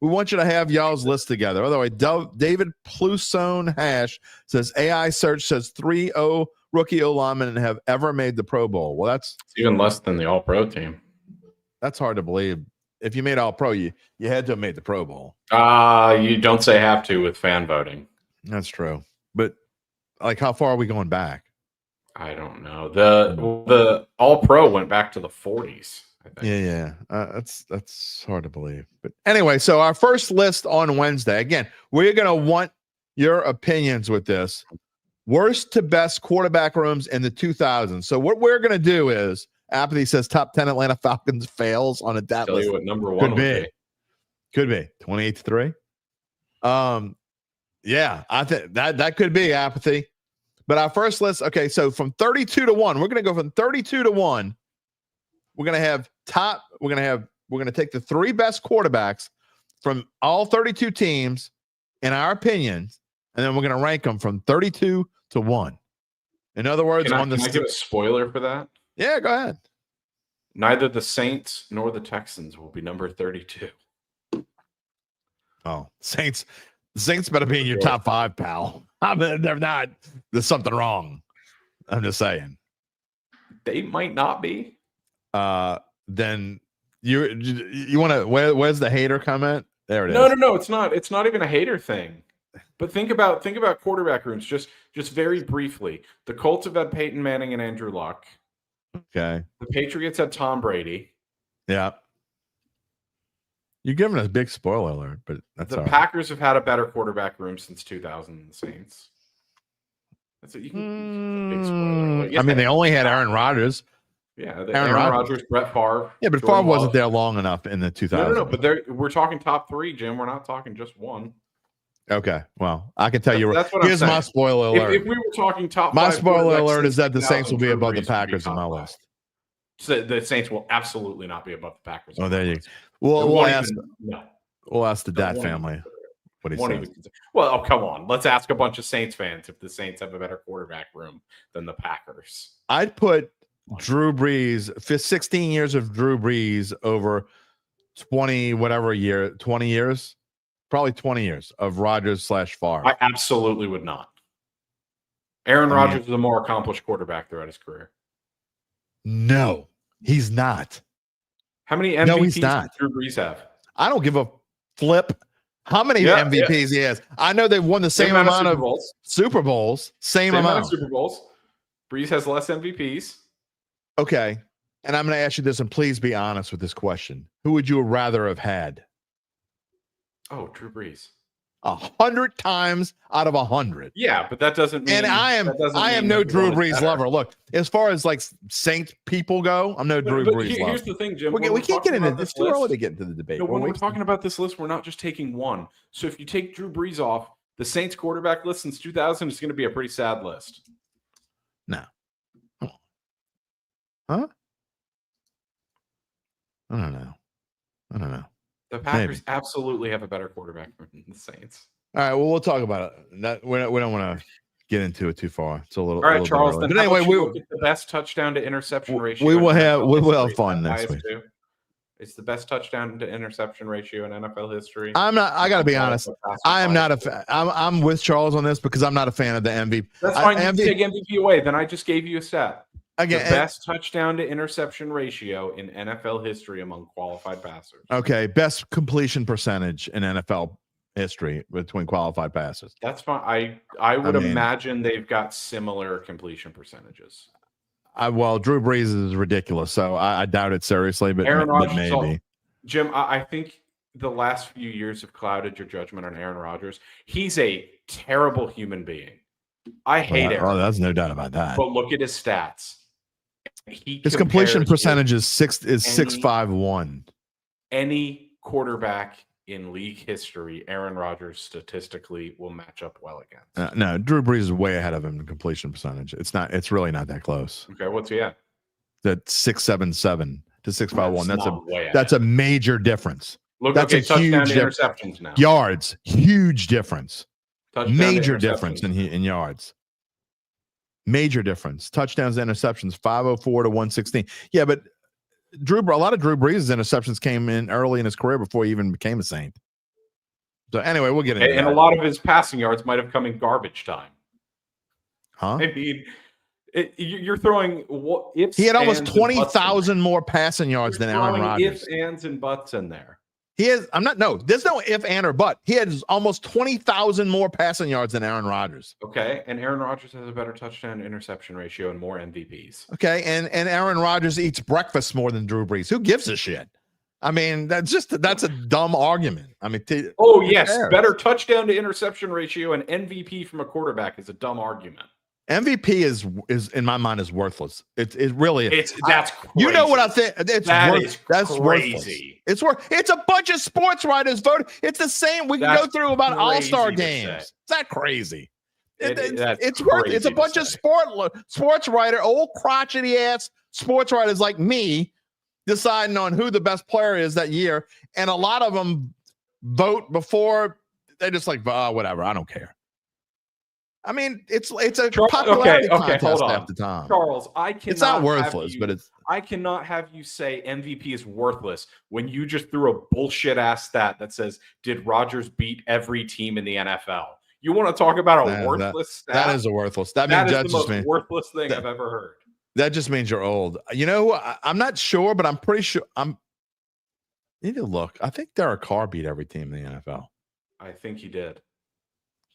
we want you to have y'all's list together. Otherwise, David Plusone Hash says AI search says 3-0 rookie O-linemen have ever made the Pro Bowl. Well, it's even less than the All-Pro team. That's hard to believe. If you made All-Pro, you had to have made the Pro Bowl. You don't say have to with fan voting. That's true. But like, how far are we going back? I don't know. The All-Pro went back to the 40s. I think. Yeah. That's hard to believe. But anyway, so our first list on Wednesday. Again, we're going to want your opinions with this. Worst to best quarterback rooms in the 2000s. So what we're going to do is, Apathy says top 10 Atlanta Falcons fails on a Dat Tell list. you what number one could be 28-3. Yeah, I think that could be Apathy. But our first list, okay, so from 32 to 1, we're going to go from 32 to 1. We're going to take the 3 best quarterbacks from all 32 teams in our opinions, and then we're going to rank them from 32 to 1. In other words, can I give a spoiler for that? Yeah, go ahead. Neither the Saints nor the Texans will be number 32. Oh, Saints. The Saints better be in your top 5, pal. I mean, they're not. There's something wrong. I'm just saying. They might not be. Then you want to? Where's the hater comment? There it is. No. It's not. It's not even a hater thing. But think about quarterback rooms. Just very briefly. The Colts have had Peyton Manning and Andrew Luck. Okay. The Patriots had Tom Brady. Yeah. You're giving us a big spoiler alert, but that's the Packers have had a better quarterback room since 2000 than the Saints. That's it. You can big spoiler. I mean, they only had Aaron Rodgers. Yeah, Aaron Rodgers, Brett Favre. Yeah, but Favre wasn't there long enough in the 2000s. No. But we're talking top 3, Jim. We're not talking just one. Okay, well, I can tell you. That's what here's my spoiler alert. If we were talking top 5, my spoiler alert is that the Saints will be above the Packers on my list. So the Saints will absolutely not be above the Packers. Oh, there you go. We'll ask the Dat family what he says. Well, come on. Let's ask a bunch of Saints fans if the Saints have a better quarterback room than the Packers. I'd put Drew Brees, 16 years of Drew Brees over 20 years. Probably 20 years of Rodgers/Favre. I absolutely would not. Aaron Rodgers is a more accomplished quarterback throughout his career. No, he's not. How many MVPs does Drew Brees have? I don't give a flip how many MVPs he has. I know they've won the same amount of Super Bowls. Same amount of Super Bowls. Brees has less MVPs. Okay. And I'm going to ask you this, and please be honest with this question. Who would you rather have had? Oh, Drew Brees. 100 times out of 100. Yeah, but that doesn't mean. And I am no Drew Brees lover. Look, as far as like Saint people go, I'm no Drew Brees lover. Here's the thing, Jim. We can't get into this. It's too early to get into the debate. No, when we're talking about this list, we're not just taking one. So if you take Drew Brees off, the Saints quarterback list since 2000 is going to be a pretty sad list. No. Huh? I don't know. The Packers absolutely have a better quarterback than the Saints. All right, well, we'll talk about it. We don't want to get into it too far. It's a little. All right, Charles. But anyway, we look at the best touchdown to interception ratio. We will have fun next week. It's the best touchdown to interception ratio in NFL history. I got to be honest. I am not a fan. I'm with Charles on this because I'm not a fan of the MVP. That's fine. You take MVP away. Then I just gave you a stat. Again, the best touchdown to interception ratio in NFL history among qualified passers. Okay, best completion percentage in NFL history between qualified passes. That's fine. I would imagine they've got similar completion percentages. Well, Drew Brees is ridiculous, so I doubt it seriously, but Aaron Rodgers, maybe. Jim, I think the last few years have clouded your judgment on Aaron Rodgers. He's a terrible human being. I hate Aaron. Oh, there's no doubt about that. But look at his stats. His completion percentage is 6.51. Any quarterback in league history, Aaron Rodgers statistically will match up well against. No, Drew Brees is way ahead of him in completion percentage. It's really not that close. Okay, what's he at? That's 6.77 to 6.51. That's a major difference. That's a huge interceptions now. Yards, huge difference. Touchdown major difference in yards. Major difference. Touchdowns to interceptions, 504 to 116. Yeah, but a lot of Drew Brees' interceptions came in early in his career before he even became a Saint. So anyway, we'll get into and that. A lot of his passing yards might have come in garbage time. Huh? I mean, You're throwing ifs. He had almost 20,000 more passing yards than Aaron Rodgers. Ifs, ands, and buts in there. He is. There's no if, and, or but. He has almost 20,000 more passing yards than Aaron Rodgers. Okay, and Aaron Rodgers has a better touchdown interception ratio and more MVPs. Okay, and Aaron Rodgers eats breakfast more than Drew Brees. Who gives a shit? I mean, that's a dumb argument. I mean, yes, better touchdown to interception ratio and MVP from a quarterback is a dumb argument. MVP is in my mind is worthless. It really is. That's crazy. You know what I think? That's crazy. Worthless. It's a bunch of sports writers voting. It's the same. We can go through about all-star games. Is that crazy? It's a bunch of sports writer, old crotchety ass sports writers like me deciding on who the best player is that year, and a lot of them vote before they're just like, whatever, I don't care. I mean, it's a popularity contest hold on. half the time. Charles, it's not worthless, but I cannot have you say MVP is worthless when you just threw a bullshit ass stat that says, did Rodgers beat every team in the NFL? You want to talk about a worthless stat? That is a worthless. That is the most worthless thing I've ever heard. That just means you're old. You know, I'm not sure, but I'm pretty sure. Need to look. I think Derek Carr beat every team in the NFL. I think he did.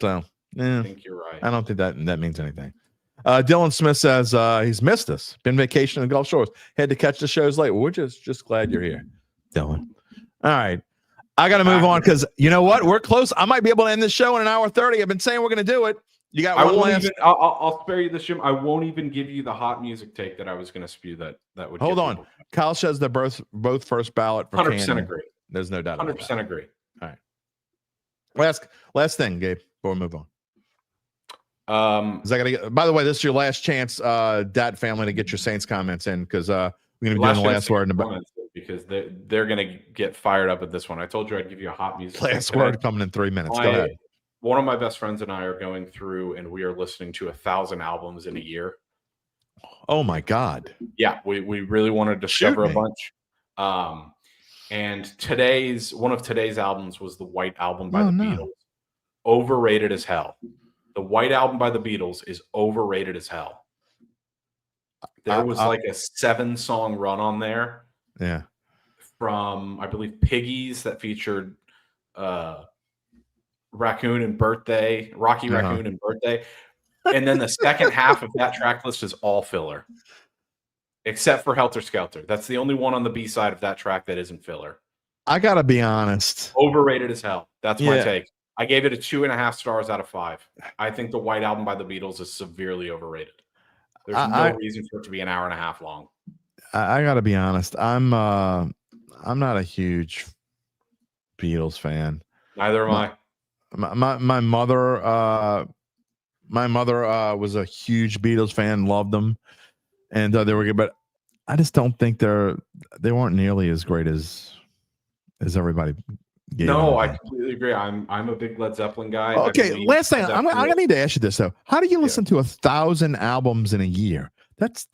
So. I think you're right. I don't think that means anything. Dylan Smith says he's missed us. Been vacation in the Gulf Shores. Had to catch the shows late. Well, we're just glad you're here, Dylan. All right. I got to move on because you know what? We're close. I might be able to end the show in an hour 30. I've been saying we're going to do it. You got one last. I'll spare you this, Jim. I won't even give you the hot music take that I was going to spew that would. Hold on. People. Kyle says they're both first ballot for 100% Canada. agree. There's no doubt. 100% agree. All right. Last thing, Gabe, before we move on. By the way, this is your last chance, Dat Family, to get your Saints comments in because we're going to be doing the last word in the because they're going to get fired up at this one. I told you I'd give you a hot music. Last word coming in 3 minutes. Go ahead. One of my best friends and I are going through, and we are listening to 1,000 albums in a year. Oh my God! Yeah, we really want to discover a bunch. And one of today's albums was the White Album by the Beatles. Overrated as hell. The White Album by the Beatles is overrated as hell. There was like a 7-song run on there. Yeah. From, I believe, Piggies that featured Raccoon and Birthday, Rocky Raccoon and Birthday. And then the second half of that track list is all filler. Except for Helter Skelter. That's the only one on the B side of that track that isn't filler. I got to be honest. Overrated as hell. That's my take. I gave it a 2.5 stars out of 5. I think the White Album by the Beatles is severely overrated. There's no reason for it to be an hour and a half long. I got to be honest. I'm not a huge Beatles fan. Neither am I. My mother was a huge Beatles fan, loved them, and they were good. But I just don't think they weren't nearly as great as everybody. No, I completely agree. I'm a big Led Zeppelin guy. Okay, last thing, I'm gonna need to ask you this though. How do you listen to 1,000 albums in a year? That's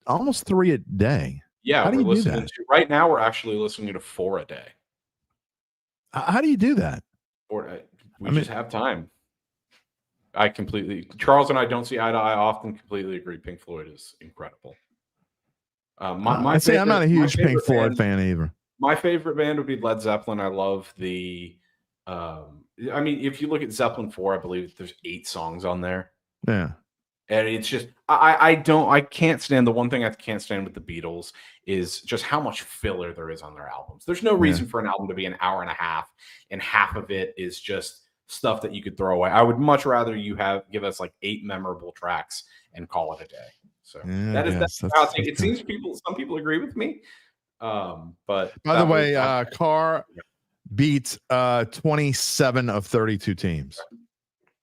almost 3 a day. Yeah, how do you do that? Right now, we're actually listening to 4 a day. How do you do that? We just have time. Charles and I don't see eye to eye often. Completely agree. Pink Floyd is incredible. I'm not a huge Pink Floyd fan either. My favorite band would be Led Zeppelin. I love the if you look at Zeppelin 4, I believe there's 8 songs on there. Yeah. And it's just I can't stand the one thing I can't stand with the Beatles is just how much filler there is on their albums. There's no reason for an album to be an hour and a half, and half of it is just stuff that you could throw away. I would much rather you give us like 8 memorable tracks and call it a day. So that's how I think. It seems some people agree with me. But by the way, Carr beat 27 of 32 teams.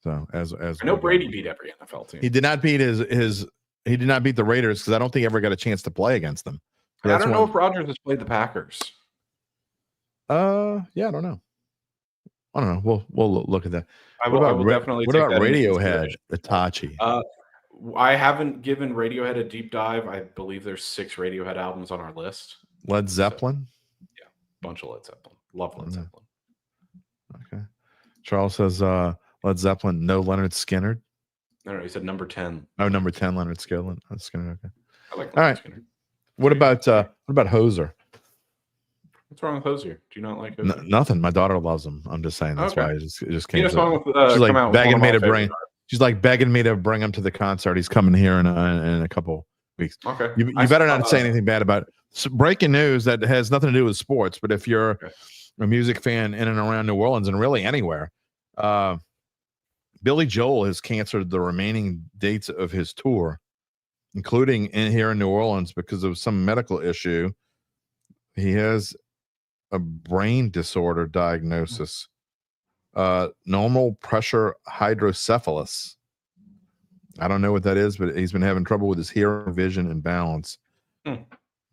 So as I know Brady beat every NFL team. He did not beat he did not beat the Raiders because I don't think he ever got a chance to play against them. I don't know if Rodgers has played the Packers. Yeah, I don't know. We'll look at that. I will definitely. What about Radiohead, Itachi? I haven't given Radiohead a deep dive. I believe there's 6 Radiohead albums on our list. Led Zeppelin? So, bunch of Led Zeppelin. Love Led Zeppelin. Okay. Charles says Led Zeppelin, no Leonard Skinner. I don't know. He said number 10. Oh, number 10, Leonard Skinner. That's Skinner. Okay. I like All right. Skinner. What about Hoser? What's wrong with Hoser? Do you not like Hoser? Nothing. My daughter loves him. I'm just saying that's why it just came. She's like begging me to bring. She's like begging me to bring him to the concert. He's coming here in a couple weeks. Okay. You better not say anything bad about it. So breaking news that has nothing to do with sports, but if you're a music fan in and around New Orleans and really anywhere, Billy Joel has canceled the remaining dates of his tour, including here in New Orleans because of some medical issue. He has a brain disorder diagnosis, normal pressure hydrocephalus. I don't know what that is, but he's been having trouble with his hearing, vision, and balance.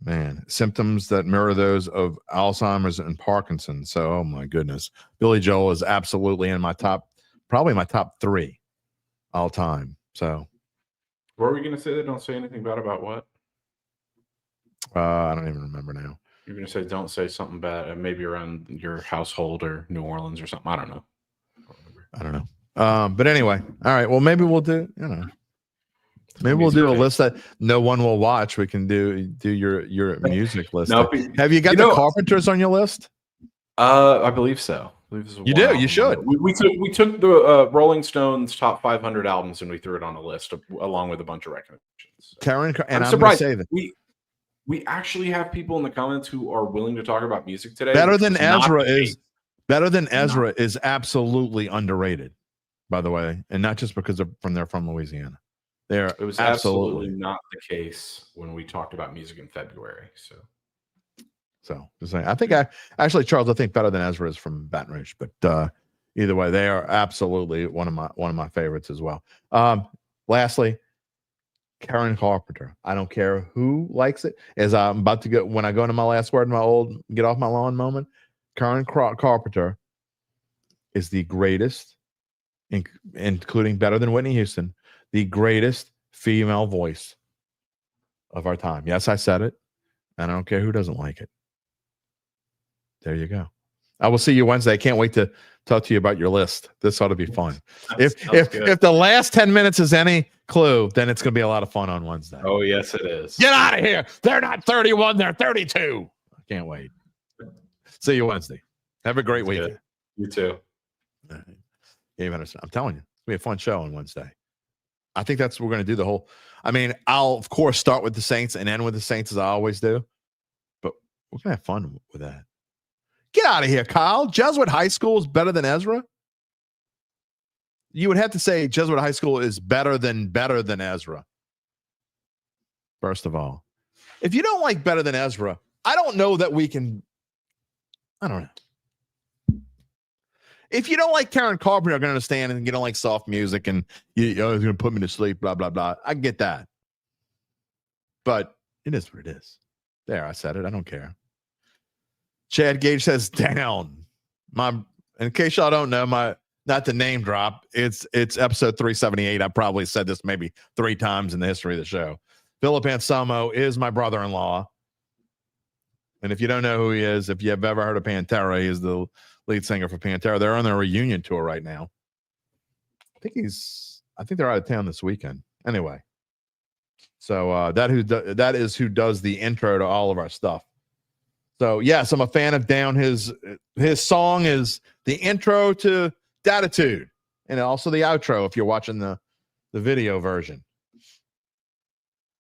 Man, symptoms that mirror those of Alzheimer's and Parkinson's. So, oh my goodness, Billy Joel is absolutely in probably my top 3 all time. So, what were we going to say? They don't say anything bad about what? I don't even remember now. You're going to say don't say something bad, maybe around your household or New Orleans or something. I don't know. I don't know. But anyway, all right. Well, maybe we'll do. Maybe we'll do a list that no one will watch. We can do your music list. No, have you got the Carpenters on your list? I believe so. You do. You should. We took the Rolling Stones top 500 albums and we threw it on a list along with a bunch of recommendations. Karen, and I'm surprised. Say that we actually have people in the comments who are willing to talk about music today. Better than Ezra is absolutely underrated, by the way, and not just because they're from Louisiana. It was absolutely not the case when we talked about music in February. So just saying, I think Charles, I think Better Than Ezra is from Baton Rouge, but either way, they are absolutely one of my favorites as well. Lastly, Karen Carpenter. I don't care who likes it. As I'm about to go, when I go into my last word, my old get off my lawn moment, Karen Carpenter is the greatest, including better than Whitney Houston, the greatest female voice of our time. Yes, I said it, and I don't care who doesn't like it. There you go. I will see you Wednesday. I can't wait to talk to you about your list. This ought to be fun. If the last 10 minutes is any clue, then it's going to be a lot of fun on Wednesday. Oh, yes, it is. Get out of here. They're not 31. They're 32. I can't wait. See you Wednesday. Have a great weekend. You too. Gabe Henderson. I'm telling you, it's going to be a fun show on Wednesday. I think that's what we're going to do I'll, of course, start with the Saints and end with the Saints as I always do. But we're going to have fun with that. Get out of here, Kyle. Jesuit High School is better than Ezra? You would have to say Jesuit High School is better than Ezra. First of all, if you don't like Better Than Ezra, I don't know that we can. I don't know. If you don't like Karen Carpenter, I'm going to understand, and you don't like soft music, and you're going to put me to sleep, blah, blah, blah. I get that. But it is what it is. There, I said it. I don't care. Chad Gage says down. In case y'all don't know, not the name drop. It's episode 378. I probably said this maybe 3 times in the history of the show. Philip Anselmo is my brother-in-law. And if you don't know who he is, if you have ever heard of Pantera, he is the lead singer for Pantera. They're on their reunion tour right now. I think they're out of town this weekend. Anyway. So that is who does the intro to all of our stuff. So, yes, I'm a fan of Down. His song is the intro to Dattitude and also the outro if you're watching the video version.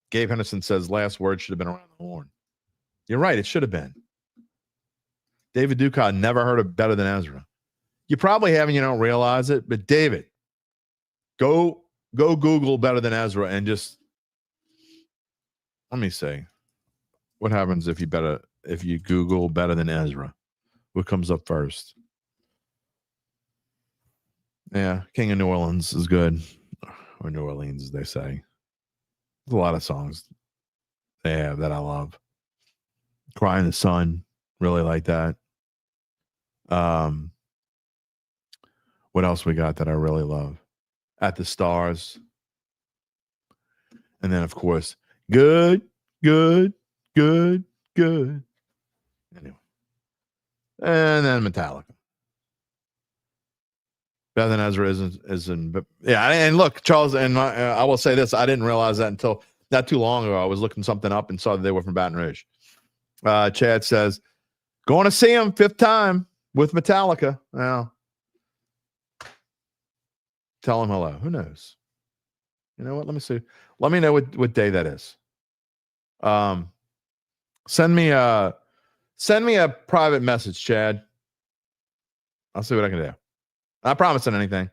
Gabe Henderson says last word should have been around the horn. You're right. It should have been. David Ducott never heard of Better Than Ezra. You probably haven't. You don't realize it. But, David, go Google Better Than Ezra and just let me see. What happens if you Google Better Than Ezra? What comes up first? Yeah, King of New Orleans is good. Or New Orleans, as they say. There's a lot of songs they have that I love. Cry in the Sun, really like that. What else we got that I really love? At the Stars. And then, of course, Good. Anyway. And then Metallica. Better than Ezra is in. But yeah, and look, Charles, and I will say this: I didn't realize that until not too long ago. I was looking something up and saw that they were from Baton Rouge. Chad says, "Going to see him 5th time with Metallica." Well, tell him hello. Who knows? You know what? Let me see. Let me know what day that is. Send me a private message, Chad. I'll see what I can do. I'm not promising anything.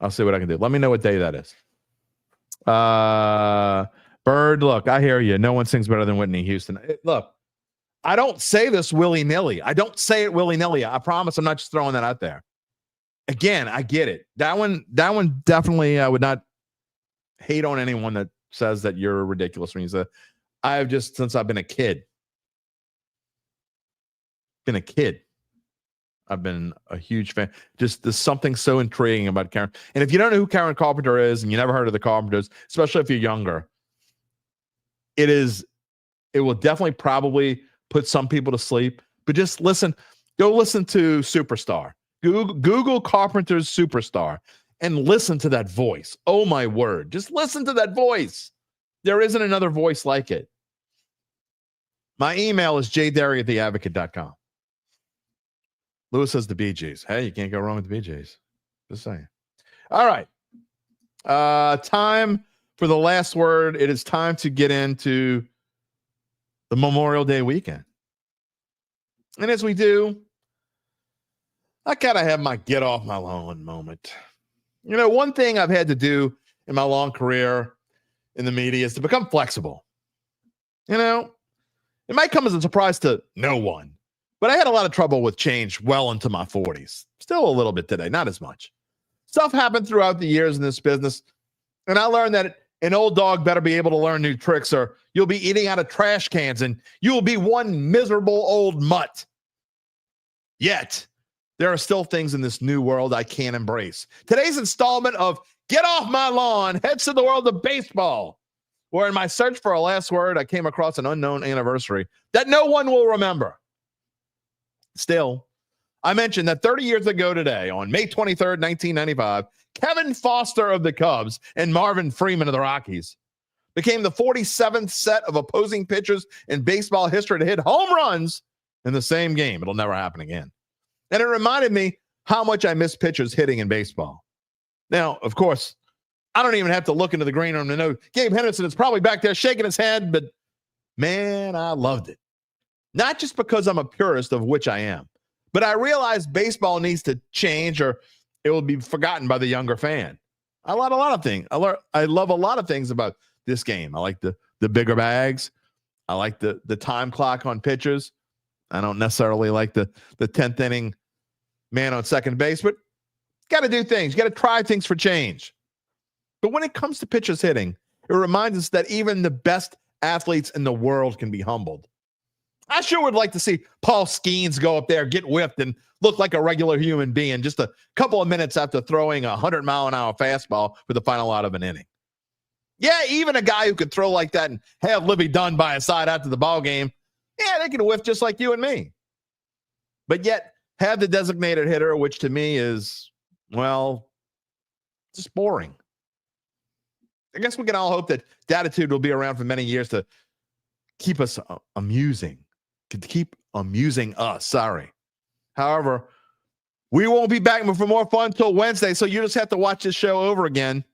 I'll see what I can do. Let me know what day that is. Bird, look, I hear you. No one sings better than Whitney Houston. Look, I don't say this willy-nilly. I don't say it willy-nilly. I promise I'm not just throwing that out there. Again, I get it. That one definitely I would not hate on anyone that says that you're ridiculous when you say, I've just, since I've been a kid, I've been a huge fan. Just there's something so intriguing about Karen. And if you don't know who Karen Carpenter is and you never heard of the Carpenters, especially if you're younger, it will definitely probably put some people to sleep. But just listen, go listen to Superstar. Google Carpenter's Superstar and listen to that voice. Oh my word. Just listen to that voice. There isn't another voice like it. My email is jderry@theadvocate.com. Lewis says the Bee Gees. Hey, you can't go wrong with the Bee Gees. Just saying. All right. Time for the last word. It is time to get into the Memorial Day weekend. And as we do, I gotta have my get off my lawn moment. You know, one thing I've had to do in my long career in the media is to become flexible. You know, it might come as a surprise to no one, but I had a lot of trouble with change well into my 40s. Still a little bit today, not as much. Stuff happened throughout the years in this business, and I learned that an old dog better be able to learn new tricks or you'll be eating out of trash cans and you will be one miserable old mutt. Yet, there are still things in this new world I can't embrace. Today's installment of Get Off My Lawn heads to the world of baseball, where in my search for a last word, I came across an unknown anniversary that no one will remember. Still, I mentioned that 30 years ago today, on May 23rd, 1995, Kevin Foster of the Cubs and Marvin Freeman of the Rockies became the 47th set of opposing pitchers in baseball history to hit home runs in the same game. It'll never happen again. And it reminded me how much I miss pitchers hitting in baseball. Now, of course, I don't even have to look into the green room to know Gabe Henderson is probably back there shaking his head, but man, I loved it. Not just because I'm a purist, of which I am, but I realize baseball needs to change or it will be forgotten by the younger fan. I love a lot of things. I love a lot of things about this game. I like the bigger bags. I like the time clock on pitchers. I don't necessarily like the 10th inning man on second base, but got to do things. You got to try things for change. But when it comes to pitchers hitting, it reminds us that even the best athletes in the world can be humbled. I sure would like to see Paul Skeens go up there, get whipped, and look like a regular human being just a couple of minutes after throwing a 100-mile-an-hour fastball for the final out of an inning. Yeah, even a guy who could throw like that and have Libby Dunn by his side after the ball game, yeah, they can whiff just like you and me. But yet, have the designated hitter, which to me is, well, just boring. I guess we can all hope that Dattitude will be around for many years to keep us amusing. To keep amusing us. Sorry. However, we won't be back for more fun until Wednesday, so you just have to watch this show over again.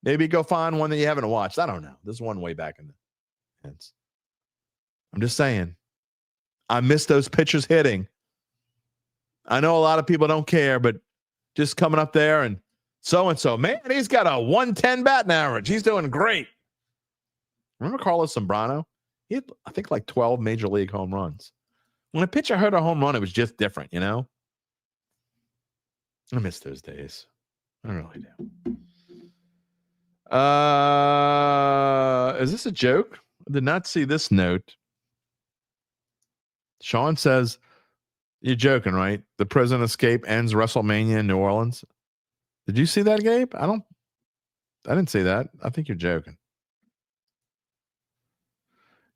Maybe go find one that you haven't watched. I don't know. There's one way back in the heads. I'm just saying. I miss those pitchers hitting. I know a lot of people don't care, but just coming up there and so-and-so, man, he's got a 110 batting average. He's doing great. Remember Carlos Zambrano? He had, I think, like 12 major league home runs. When a pitcher hit a home run, it was just different, you know? I miss those days. I really do. Is this a joke? I did not see this note. Sean says, you're joking, right? The prison escape ends WrestleMania in New Orleans. Did you see that, Gabe? I didn't see that. I think you're joking.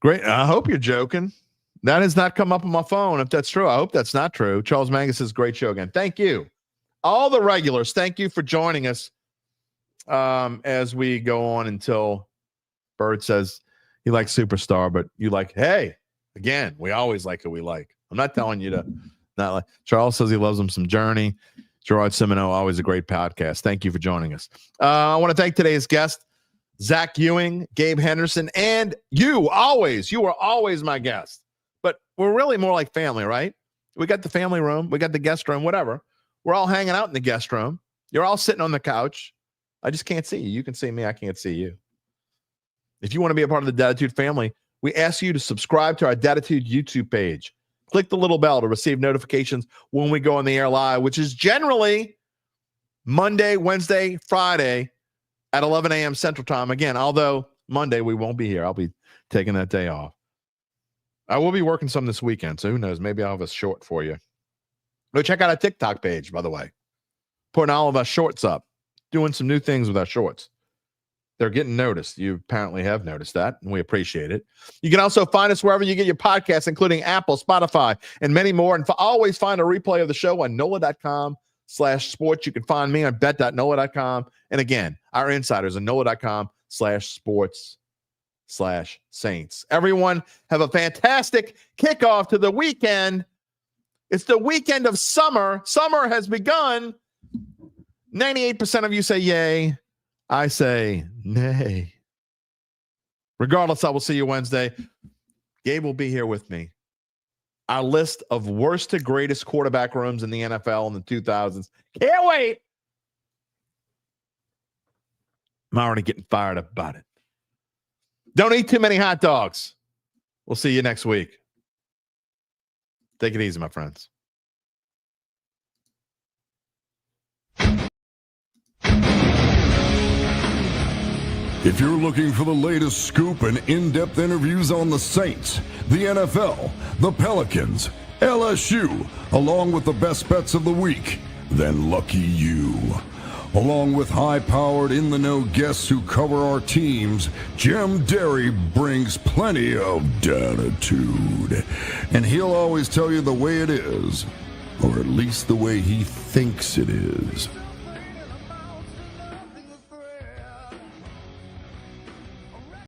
Great. I hope you're joking. That has not come up on my phone. If that's true, I hope that's not true. Charles Mangus says, great show again. Thank you. all the regulars, thank you for joining us as we go on until Bird says he likes Superstar, but you like, hey, again, we always like who we like. I'm not telling you to not like. Charles says he loves him some Journey. Gerard Simino, always a great podcast. Thank you for joining us. I want to thank today's guest, Zach Ewing, Gabe Henderson, and you always. You are always my guest. But we're really more like family, right? We got the family room. We got the guest room, whatever. We're all hanging out in the guest room. You're all sitting on the couch. I just can't see you. You can see me. I can't see you. If you want to be a part of the Dattitude family, we ask you to subscribe to our Dattitude YouTube page. Click the little bell to receive notifications when we go on the air live, which is generally Monday, Wednesday, Friday at 11 a.m. Central Time. Again, although Monday we won't be here. I'll be taking that day off. I will be working some this weekend, so who knows? Maybe I'll have a short for you. Go check out our TikTok page, by the way. Putting all of our shorts up. Doing some new things with our shorts. They're getting noticed. You apparently have noticed that, and we appreciate it. You can also find us wherever you get your podcasts, including Apple, Spotify, and many more. And always find a replay of the show on NOLA.com/sports. You can find me on bet.NOLA.com. And again, our insiders on NOLA.com/sports/Saints. Everyone have a fantastic kickoff to the weekend. It's the weekend of summer. Summer has begun. 98% of you say yay. I say nay. Regardless, I will see you Wednesday. Gabe will be here with me. Our list of worst to greatest quarterback rooms in the NFL in the 2000s. Can't wait. I'm already getting fired up about it. Don't eat too many hot dogs. We'll see you next week. Take it easy, my friends. If you're looking for the latest scoop and in-depth interviews on the Saints, the NFL, the Pelicans, LSU, along with the best bets of the week, then lucky you. Along with high-powered, in-the-know guests who cover our teams, Jim Derry brings plenty of Dattitude. And he'll always tell you the way it is, or at least the way he thinks it is.